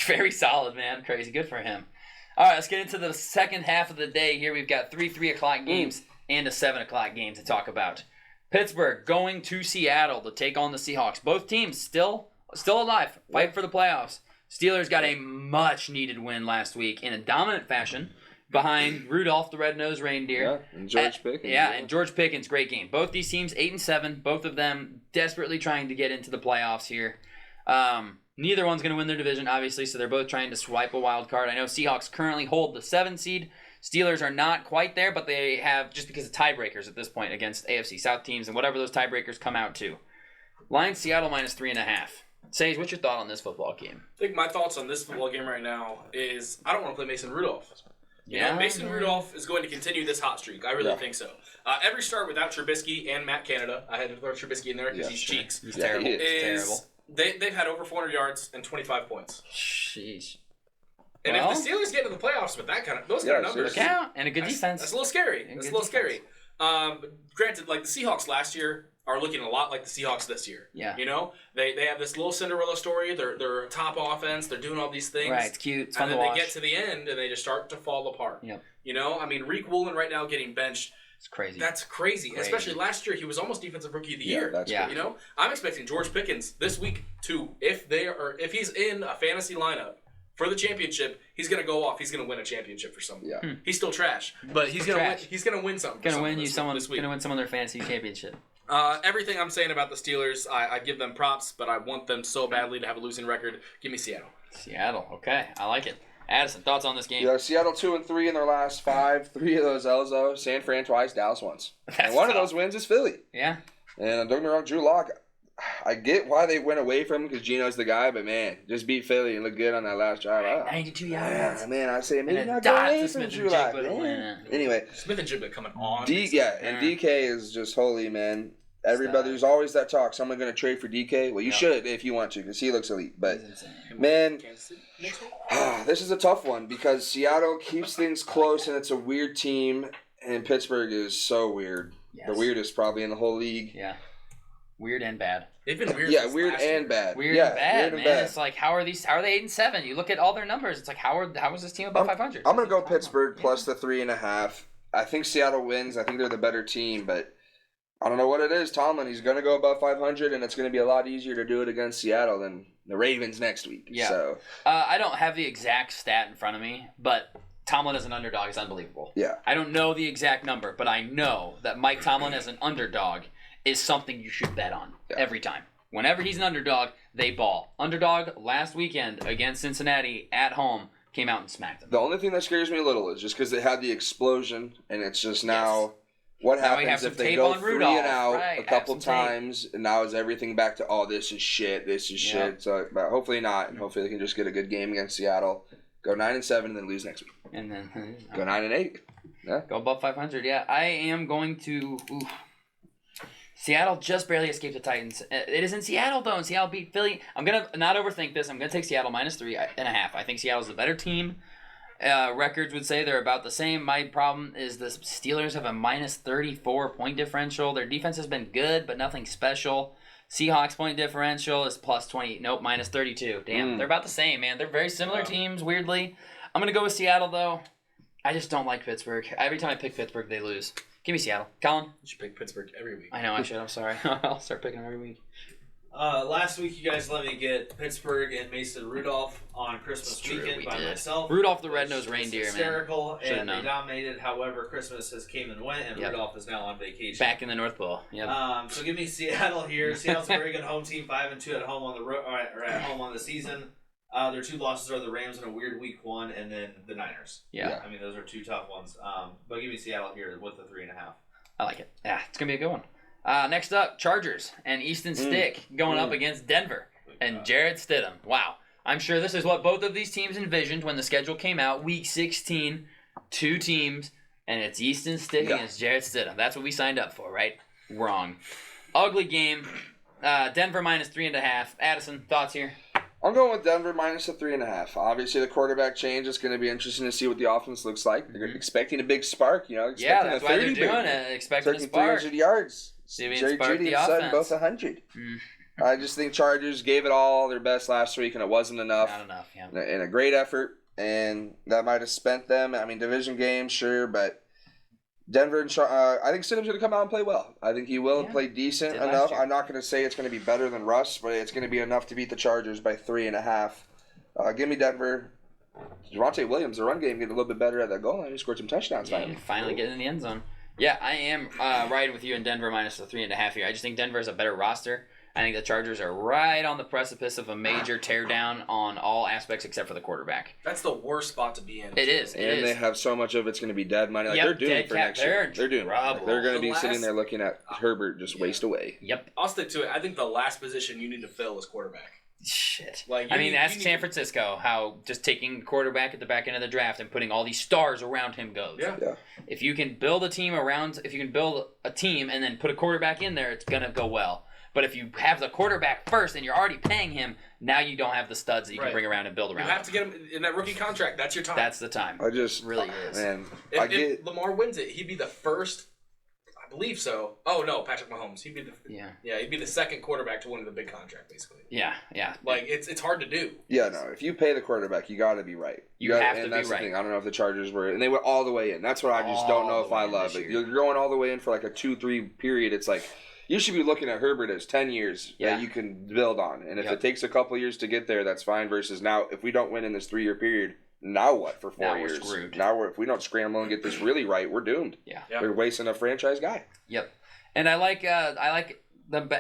very solid, man. Crazy, good for him. All right, let's get into the second half of the day here. We've got 3 o'clock games and a 7 o'clock game to talk about. Pittsburgh going to Seattle to take on the Seahawks. Both teams still alive, fight for the playoffs. Steelers got a much-needed win last week in a dominant fashion behind Rudolph the Red-Nosed Reindeer. Yeah, and George Pickens. Yeah, and George Pickens, great game. Both these teams 8-7, both of them desperately trying to get into the playoffs here. Neither one's going to win their division, obviously, so they're both trying to swipe a wild card. I know Seahawks currently hold the 7 seed. Steelers are not quite there, but they have, just because of tiebreakers at this point against AFC South teams and whatever those tiebreakers come out to. Lions, Seattle -3.5. Sage, what's your thought on this football game? I think my thoughts on this football game right now is I don't want to play Mason Rudolph. You know, Mason Rudolph is going to continue this hot streak. I really think so. Every start without Trubisky and Matt Canada, I had to throw Trubisky in there because he's cheeks. He's terrible. he is. Terrible. They've had over 400 yards and 25 points. Sheesh. And Well, if the Steelers get into the playoffs with that those kind of numbers, seriously. count and a good defense. That's a little scary. And That's a good little scary. Granted, like the Seahawks last year are looking a lot like the Seahawks this year. Yeah. You know, they have this little Cinderella story. They're a top offense. They're doing all these things. Right, it's cute. It's fun And to then watch. they get to the end and they just start to fall apart. Yep. You know, I mean, Reek Woolen right now getting benched. It's crazy. That's crazy. Especially last year, he was almost defensive rookie of the year. That's Yeah. good. You know, I'm expecting George Pickens this week to, if he's in a fantasy lineup for the championship, he's gonna go off. He's gonna win a championship for someone. Yeah. He's still trash, but he's gonna win. Trash. He's gonna win something. Gonna win this week. Gonna win someone their fantasy championship. Everything I'm saying about the Steelers, I give them props, but I want them so badly to have a losing record. Give me Seattle. Seattle. Okay, I like it. Addison, thoughts on this game? Yeah, Seattle 2-3 in their last 5. 3 of those L's though. San Fran twice, Dallas once. That's And one of tough. those wins is Philly. Yeah. And don't get me wrong, Drew Lock. I get why they went away from him because Geno's the guy, but man, just beat Philly and look good on that last drive. 92 yards. Man, I say maybe And a not go dot away to from Smith and Drew Lock. Jigba to win Man. it. Anyway, Smith and Jigba coming on. and DK is just holy, man. Stop. There's always that talk. Someone going to trade for DK? Well, you Yeah. should if you want to because he looks elite. But He's insane. man, Kansas City next week? this is a tough one because Seattle keeps things close and it's a weird team, and Pittsburgh is so weird. Yes. The weirdest probably in the whole league. Yeah. Weird and bad. They've been weird. Yeah, since weird last and year. bad. Weird yeah, and bad, weird man. and bad. It's like how are they 8-7? You look at all their numbers. It's like how is this team above 500? I'm gonna go Pittsburgh plus the 3.5. I think Seattle wins. I think they're the better team, but I don't know what it is. Tomlin, he's gonna go above 500, and it's gonna be a lot easier to do it against Seattle than the Ravens next week. Yeah. So I don't have the exact stat in front of me, but Tomlin as an underdog is unbelievable. yeah, I don't know the exact number, but I know that Mike Tomlin as an underdog is something you should bet on every time. Whenever he's an underdog, they ball. Underdog last weekend against Cincinnati at home came out and smacked them. the only thing that scares me a little is just because they had the explosion, and it's just now. What Now we have happens some if they tape go on 3 Rudolph, and out right, a have couple some tape. times, and now is everything back to this is shit, this is Yeah. shit. So, but hopefully not, and hopefully they can just get a good game against Seattle, go 9-7, and then lose next week. And then Go 9-8. Yeah. go above 500. Yeah, I am going to. Seattle just barely escaped the Titans. It is in Seattle though, and Seattle beat Philly. I'm gonna not overthink this. I'm gonna take Seattle -3.5. I think Seattle's the better team. Records would say they're about the same. My problem is the Steelers have a -34 point differential. Their defense has been good, but nothing special. Seahawks point differential is +20. Nope, -32. Damn, they're about the same, man. They're very similar teams, weirdly. I'm going to go with Seattle, though. I just don't like Pittsburgh. Every time I pick Pittsburgh, they lose. Give me Seattle. Colin? You should pick Pittsburgh every week. I know I should. I'm sorry. I'll start picking them every week. Last week, you guys let me get Pittsburgh and Mason Rudolph on Christmas weekend by myself. Rudolph the red-nosed reindeer, hysterical, and they dominated. However, Christmas has came and went, and Rudolph is now on vacation. Back in the North Pole. Yep. So give me Seattle here. Seattle's a very good home team, 5-2 at home on the or at home on the season. Their 2 losses are the Rams in a weird week 1, and then the Niners. Yeah. I mean, those are 2 tough ones. But give me Seattle here with the 3.5. I like it. Yeah, it's gonna be a good one. Next up, Chargers and Easton Stick going up against Denver and Jarrett Stidham. Wow. I'm sure this is what both of these teams envisioned when the schedule came out. Week 16, 2 teams, and it's Easton Stick against Jarrett Stidham. That's what we signed up for, right? Wrong. Ugly game. Denver minus 3.5. Addison, thoughts here? I'm going with Denver minus the 3.5. Obviously, the quarterback change is going to be interesting to see what the offense looks like. They're expecting a big spark, expecting that's why they're doing it. Expecting a spark. 300 yards. Jerry Jeudy and Sutton both 100. I just think Chargers gave it all their best last week, and it wasn't enough. Not enough, yeah. And a great effort, and that might have spent them. I mean, division game, sure, but Denver and I think Stidham's going to come out and play well. I think he will play decent enough. I'm not going to say it's going to be better than Russ, but it's going to be enough to beat the Chargers by 3.5. Give me Denver. Javonte Williams, the run game, getting a little bit better at that goal line. He scored some touchdowns. Finally getting in the end zone. Yeah, I am riding with you in Denver minus the 3.5 here. I just think Denver is a better roster. I think the Chargers are right on the precipice of a major teardown on all aspects except for the quarterback. That's the worst spot to be in. It is. They have so much of it's going to be dead money. They're doing it for next year. They're doing it. They're going to be sitting there looking at Herbert just waste away. Yep. I'll stick to it. I think the last position you need to fill is quarterback. Shit. Ask San Francisco how just taking quarterback at the back end of the draft and putting all these stars around him goes. Yeah. If you can build a team and then put a quarterback in there, it's going to go well. But if you have the quarterback first and you're already paying him, now you don't have the studs that you can bring around and build around. You have to get him in that rookie contract. That's your time. That's the time. Really is. Man, if Lamar wins it, he'd be the first. I believe so. Oh no, Patrick Mahomes. He'd be the second quarterback to win the big contract, basically. Yeah. It's hard to do. Yeah, no. If you pay the quarterback, you got to be right. You have to be that's right. The thing. I don't know if the Chargers were, and they went all the way in. That's what I just don't know if I love it. You're going all the way in for like a 2-3 period. It's like you should be looking at Herbert as 10 years that you can build on, and if it takes a couple years to get there, that's fine. Versus now, if we don't win in this 3-year period. Now what for 4 years? We're screwed. Now if we don't scramble and get this really right, we're doomed. Yeah. We're wasting a franchise guy. Yep. And I like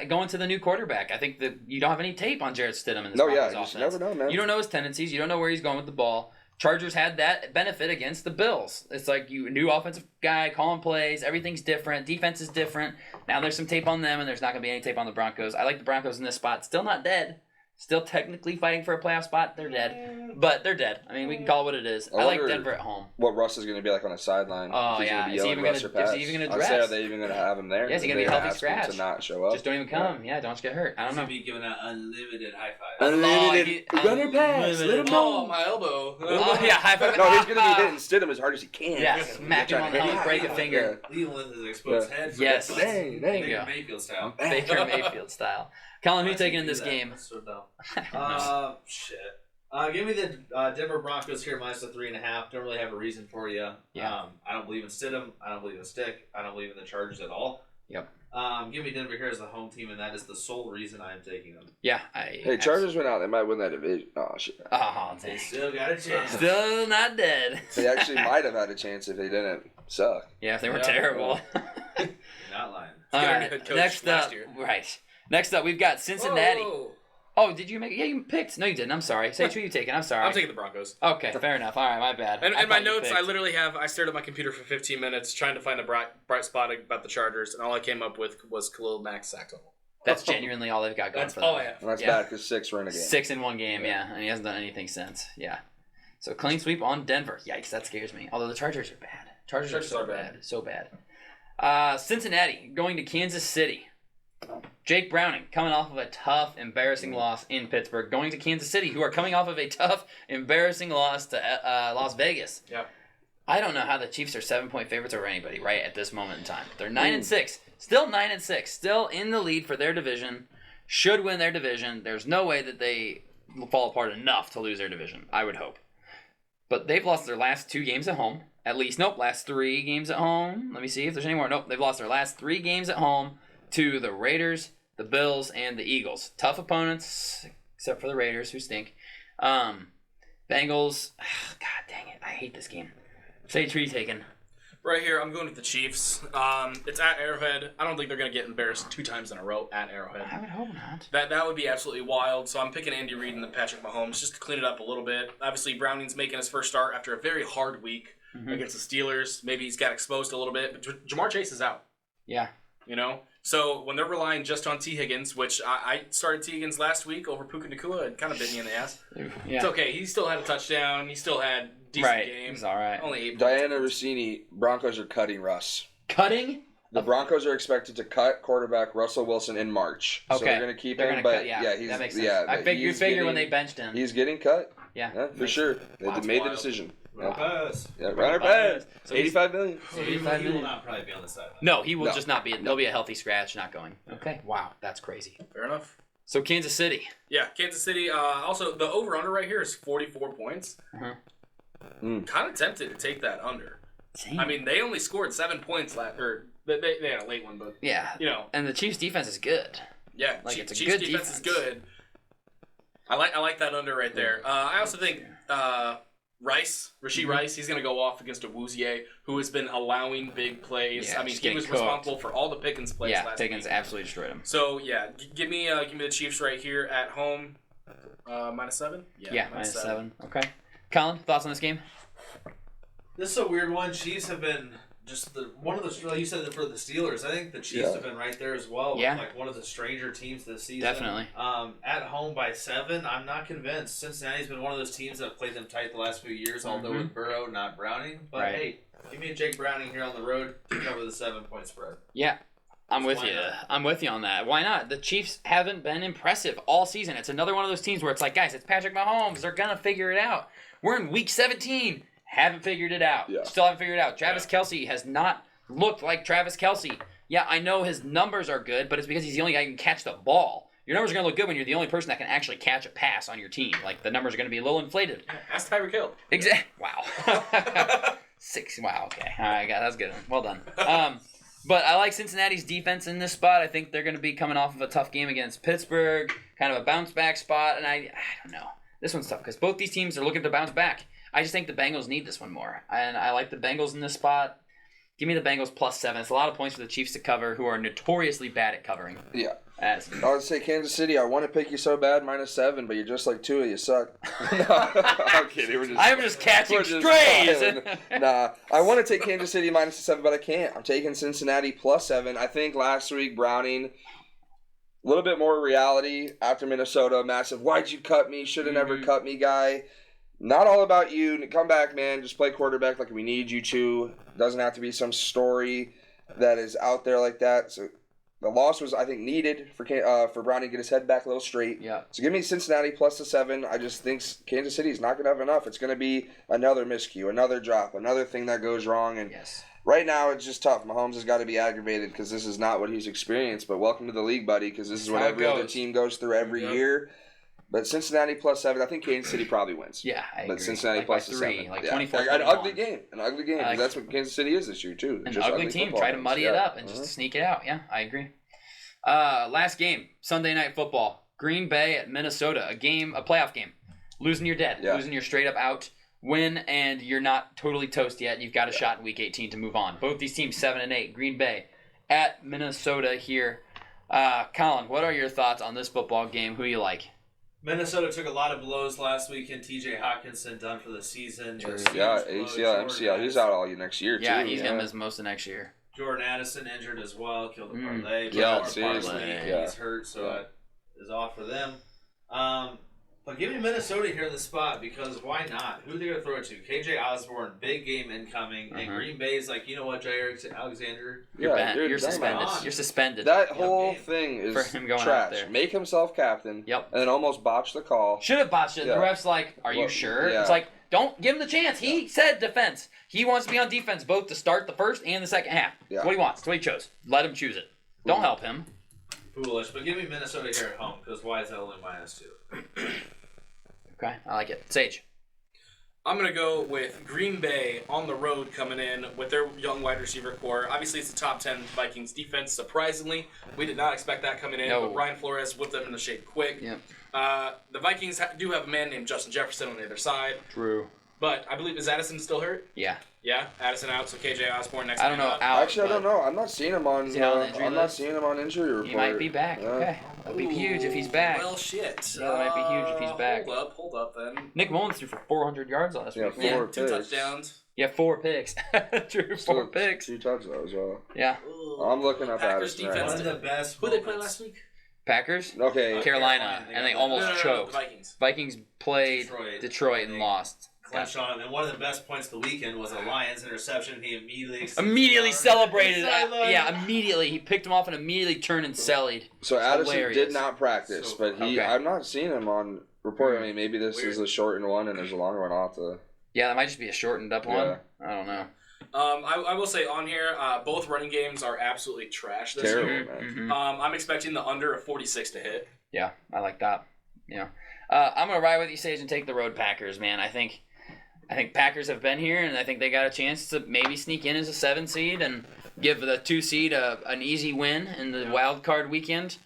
going to the new quarterback. I think that you don't have any tape on Jarrett Stidham in this offense. You just never know, man. You don't know his tendencies. You don't know where he's going with the ball. Chargers had that benefit against the Bills. It's like new offensive guy, calling plays. Everything's different. Defense is different. Now there's some tape on them, and there's not going to be any tape on the Broncos. I like the Broncos in this spot. Still not dead. Still technically fighting for a playoff spot. They're dead. But they're dead. I mean, we can call it what it is. I like Denver at home. What Russ is going to be like on the sideline. Oh, yeah. Is he even going to dress? Are they even going to have him there? Yeah, is he going to be a healthy scratch? To not show up? Just don't even come. Yeah, don't get hurt. I don't know. He's going to be giving out unlimited high five. Unlimited runner pass. Let him know. My elbow. Oh, yeah, high five. No, he's going to be hitting Stidham as hard as he can. Yeah, smack him on the helmet, break a finger. Leading with his exposed head. Yes. There you go. Baker Mayfield style. Baker Mayfield style. Colin, who you taking in this game? So dumb. Shit. Give me the Denver Broncos here minus the 3.5. Don't really have a reason for you. Yeah. I don't believe in Stidham. I don't believe in Stick. I don't believe in the Chargers at all. Yep. Give me Denver here as the home team, and that is the sole reason I am taking them. Yeah. Hey, Chargers went out. They might win that division. Oh, shit. Oh, they still got a chance. Still not dead. They actually might have had a chance if they didn't suck. Yeah, if they were terrible. You're not lying. All right. Next up, we've got Cincinnati. Whoa. Oh, did you make it? Yeah, you picked. No, you didn't. I'm sorry. Say who you taking. I'm sorry. I'm taking the Broncos. Okay, fair enough. All right, my bad. And my notes, I literally I stared at my computer for 15 minutes trying to find a bright spot about the Chargers, and all I came up with was Khalil Mack's sack total. That's genuinely all they've got going for them. That's all I have. Well, that's bad because 6 were in a game. 6 in one game, yeah. And he hasn't done anything since. Yeah. So clean sweep on Denver. Yikes, that scares me. Although the Chargers are bad. Chargers are so bad. So bad. Cincinnati going to Kansas City. Jake Browning coming off of a tough, embarrassing loss in Pittsburgh, going to Kansas City, who are coming off of a tough, embarrassing loss to Las Vegas. Yeah. I don't know how the Chiefs are 7-point favorites over anybody right at this moment in time. They're 9-6, still 9-6, still in the lead for their division. Should win their division. There's no way that they will fall apart enough to lose their division. I would hope, but they've lost their last 2 games at home. at least. Nope, last 3 games at home. Let me see if there's any more. Nope, they've lost their last 3 games at home to the Raiders, the Bills, and the Eagles. Tough opponents, except for the Raiders, who stink. Bengals, God dang it, I hate this game. Sage, who are you taking? Right here, I'm going with the Chiefs. It's at Arrowhead. I don't think they're going to get embarrassed 2 times in a row at Arrowhead. I would hope not. That would be absolutely wild. So I'm picking Andy Reid and then Patrick Mahomes just to clean it up a little bit. Obviously, Browning's making his first start after a very hard week against the Steelers. Maybe he's got exposed a little bit, but Jamar Chase is out. Yeah. You know? So when they're relying just on T. Higgins, which I started T. Higgins last week over Puka Nacua, it kind of bit me in the ass. Yeah. It's okay. He still had a touchdown. He still had decent game. He's all right. Only 8 Diana Rossini, Broncos are cutting Russ. Cutting? The Broncos are expected to cut quarterback Russell Wilson in March. Okay. So they're going to keep They're him, gonna but cut, he's, that makes sense. yeah, You figure when they benched him. He's getting cut. Yeah. For sure. They That's made the wild. decision. Pass. Yeah, runner pass. So 85 million. So he will not probably be on the sideline. No, he will No. just not be. There'll be a healthy scratch, not going. Okay. Wow, that's crazy. Fair enough. So Kansas City. Yeah, Kansas City. Also, the over-under right here is 44 points. Kind of tempted to take that under. Same. I mean, they only scored 7 points or they had a late one, but Yeah. you know, And the Chiefs' defense is good. yeah, Like, it's a Chiefs good defense is defense. good. I like that under right there. I also think Rashee Rice, he's gonna go off against Awuzie, who has been allowing big plays. Yeah, I mean, just he getting was cooked. responsible for all the Pickens plays Yeah, last Pickens week. absolutely destroyed him. So yeah, give me the Chiefs right here at home. -7. Yeah, -7. Okay. Colin, thoughts on this game? This is a weird one. Chiefs have been just one of the, like you said, for the Steelers. I think the Chiefs have been right there as well. Yeah. With like one of the stranger teams this season. Definitely. At home by 7, I'm not convinced. Cincinnati's been one of those teams that have played them tight the last few years, although with Burrow, not Browning. But Right. hey, give me a Jake Browning here on the road to cover the 7-point spread. Yeah. I'm with Why you. not? I'm with you on that. Why not? The Chiefs haven't been impressive all season. It's another one of those teams where it's like, guys, it's Patrick Mahomes. They're going to figure it out. We're in week 17. Haven't figured it out. Yeah. Still haven't figured it out. Travis Kelce has not looked like Travis Kelce. Yeah, I know his numbers are good, but it's because he's the only guy who can catch the ball. Your numbers are going to look good when you're the only person that can actually catch a pass on your team. Like, the numbers are going to be a little inflated. Ask Tyreek Hill. Exactly. Wow. 6. Wow, okay. All right, that's good. Well done. But I like Cincinnati's defense in this spot. I think they're going to be coming off of a tough game against Pittsburgh, kind of a bounce-back spot, and I don't know. This one's tough because both these teams are looking to bounce back. I just think the Bengals need this one more, and I like the Bengals in this spot. Give me the Bengals +7. It's a lot of points for the Chiefs to cover, who are notoriously bad at covering. Yeah. I would say Kansas City, I want to pick you so bad, -7, but you're just like Tua, you suck. I'm kidding. I'm just catching strays. Nah, I want to take Kansas City -7, but I can't. I'm taking Cincinnati +7. I think last week, Browning, a little bit more reality after Minnesota, massive, why'd you cut me, should have never cut me guy. Not all about you. Come back, man. Just play quarterback like we need you to. Doesn't have to be some story that is out there like that. So the loss was, I think, needed for Browning to get his head back a little straight. Yeah. So give me Cincinnati +7. I just think Kansas City is not going to have enough. It's going to be another miscue, another drop, another thing that goes wrong. And right now it's just tough. Mahomes has got to be aggravated because this is not what he's experienced. But welcome to the league, buddy, because this is what every other team goes through every year. But Cincinnati +7. I think Kansas City probably wins. Yeah, I agree. But Cincinnati by +7. 3, like yeah. 24. An ugly game. An ugly game. Like, That's what Kansas City is this year, too. An just ugly team. Try to muddy it up and just sneak it out. Yeah, I agree. Last game, Sunday Night Football. Green Bay at Minnesota. A playoff game. Losing, you're dead. Yeah. Losing, you're straight up out. Win, and you're not totally toast yet. You've got a shot in Week 18 to move on. Both these teams 7-8. Green Bay at Minnesota here. Colin, what are your thoughts on this football game? Who you like? Minnesota took a lot of blows last week, and T.J. Hawkinson done for the season. Yeah, ACL, MCL. He's out all next year, too. Yeah, he's going to miss most of next year. Jordan Addison injured as well, killed the parlay. Yeah, seriously. He's hurt, so that is off for them. But give me Minnesota here in the spot because why not? Who are they going to throw it to? KJ Osborne, big game incoming, and Green Bay's like, you know what, Jair Alexander? You're suspended. You're suspended. That whole thing is for him going trash. out there. Make himself captain. Yep. And then almost botch the call. Should have botched it. Yeah. The ref's like, are you sure? Yeah. It's like, don't give him the chance. He said defense. He wants to be on defense both to start the first and the second half. Yeah. That's what he wants. That's what he chose. Let him choose it. Don't help him. Foolish. But give me Minnesota here at home because why is that only -2? Okay, I like it. Sage. I'm going to go with Green Bay on the road coming in with their young wide receiver core. Obviously, it's the top 10 Vikings defense, surprisingly. We did not expect that coming in, but Brian Flores whipped them into shape quick. Yep. The Vikings do have a man named Justin Jefferson on the other side. True. But I believe, is Addison still hurt? Yeah. Yeah, Addison out, so KJ Osborne next. I don't know. Out. Actually, I don't know. I'm not seeing him on. I'm not seeing him on injury report. He might be back. Okay, that'd be huge if he's back. Well, shit. Yeah, that might be huge if he's back. Hold up, then. Nick Mullins threw for 400 yards last week. Yeah, 2 touchdowns. Yeah, 4 picks. True, 4 picks. 2 touchdowns, well. Yeah. I'm looking up Packers Addison. defense. One of the best. Who they play last week? Packers? Okay. Carolina, and they almost choked. The Vikings. Vikings played Detroit and lost. Clinched on him, and one of the best points of the weekend was a Lions interception. He immediately celebrated. Immediately he picked him off and immediately turned and sellied. So Addison did not practice, but I'm not seeing him on report. I mean, maybe this is a shortened one and there's a longer one. I'll have to. Yeah, that might just be a shortened up one. I don't know. I will say on here, both running games are absolutely trash this year. Mm-hmm. I'm expecting the under of 46 to hit. Yeah, I like that. Yeah, I'm gonna ride with you, Sage, and take the road Packers. Man, I think Packers have been here, and I think they got a chance to maybe sneak in as a 7 seed and give the 2 seed an easy win in the wild card weekend.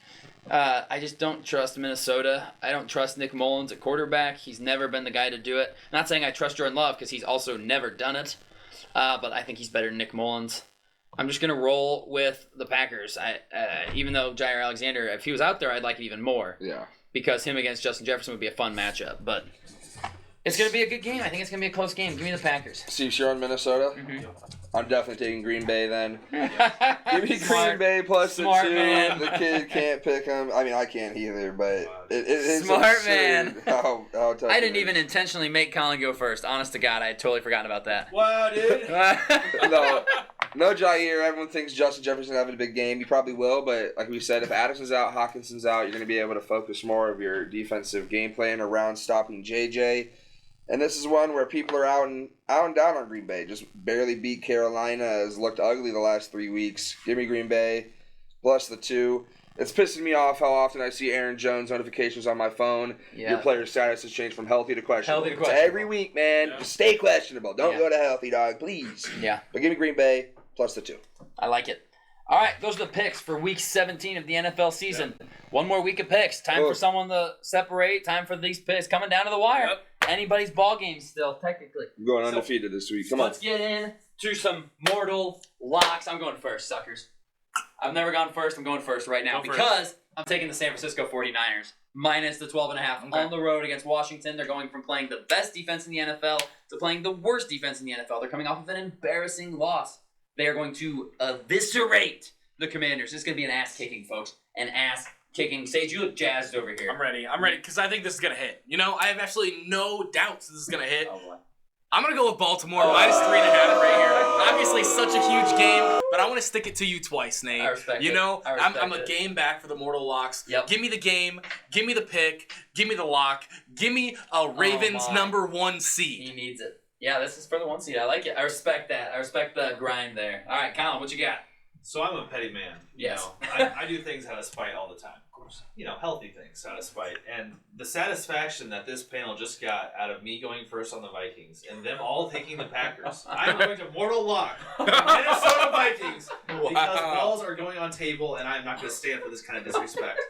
I just don't trust Minnesota. I don't trust Nick Mullins at quarterback. He's never been the guy to do it. Not saying I trust Jordan Love because he's also never done it, but I think he's better than Nick Mullins. I'm just gonna roll with the Packers. Even though Jair Alexander, if he was out there, I'd like it even more. Yeah. Because him against Justin Jefferson would be a fun matchup, but. It's going to be a good game. I think it's going to be a close game. Give me the Packers. Steve, you're on Minnesota? Mm-hmm. I'm definitely taking Green Bay then. Give me Green Bay plus the 2. Man. The kid can't pick him. I mean, I can't either, but it's Smart absurd man. How tough I didn't even intentionally make Colin go first. Honest to God, I had totally forgotten about that. Wow, dude. No Jair. Everyone thinks Justin Jefferson having a big game. He probably will, but like we said, if Addison's out, Hawkinson's out, you're going to be able to focus more of your defensive game plan around stopping JJ. And this is one where people are out and down on Green Bay. Just barely beat Carolina. Has looked ugly the last 3 weeks. Give me Green Bay plus the 2. It's pissing me off how often I see Aaron Jones notifications on my phone. Yeah. Your player's status has changed from healthy to questionable. Healthy to questionable. Every week, man. Yeah. Just stay questionable. Don't go to healthy, dog. Please. Yeah. But give me Green Bay plus the 2. I like it. All right, those are the picks for Week 17 of the NFL season. Yep. One more week of picks. Time for someone to separate. Time for these picks coming down to the wire. Yep. Anybody's ball game still, technically. I'm going undefeated this week. Come on. Let's get in to some mortal locks. I'm going first, suckers. I've never gone first. I'm going first right now because I'm taking the San Francisco 49ers. Minus the 12.5 on the road against Washington. They're going from playing the best defense in the NFL to playing the worst defense in the NFL. They're coming off of an embarrassing loss. They are going to eviscerate the Commanders. It's going to be an ass-kicking, folks. An ass-kicking. Sage, you look jazzed over here. I'm ready because I think this is going to hit. You know, I have absolutely no doubts this is going to hit. Oh, boy. I'm going to go with Baltimore, minus 3.5 right here. Obviously, such a huge game, but I want to stick it to you twice, Nate. I respect it. You know, I'm a it. game back for the mortal locks. Yep. Give me the game. Give me the pick. Give me the lock. Give me a Ravens number 1 seed. He needs it. Yeah, this is for the 1 seed. I like it. I respect that. I respect the grind there. All right, Colin, what you got? So I'm a petty man. Yes. I do things out of spite all the time, of course. Healthy things out of spite. And the satisfaction that this panel just got out of me going first on the Vikings and them all taking the Packers. I'm going to mortal lock Minnesota Vikings because balls are going on table and I'm not going to stand for this kind of disrespect.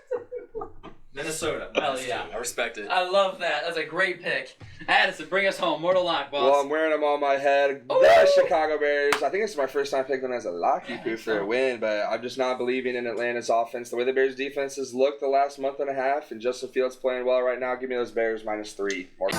Minnesota. Hell yeah. I respect it. I love that. That's a great pick. Addison, bring us home. Mortal lock, boss. Well, I'm wearing them on my head. The Chicago Bears. I think this is my first time picking them as a lock for a win, but I'm just not believing in Atlanta's offense. The way the Bears' defense has looked the last month and a half, and Justin Fields playing well right now, give me those Bears minus 3. More.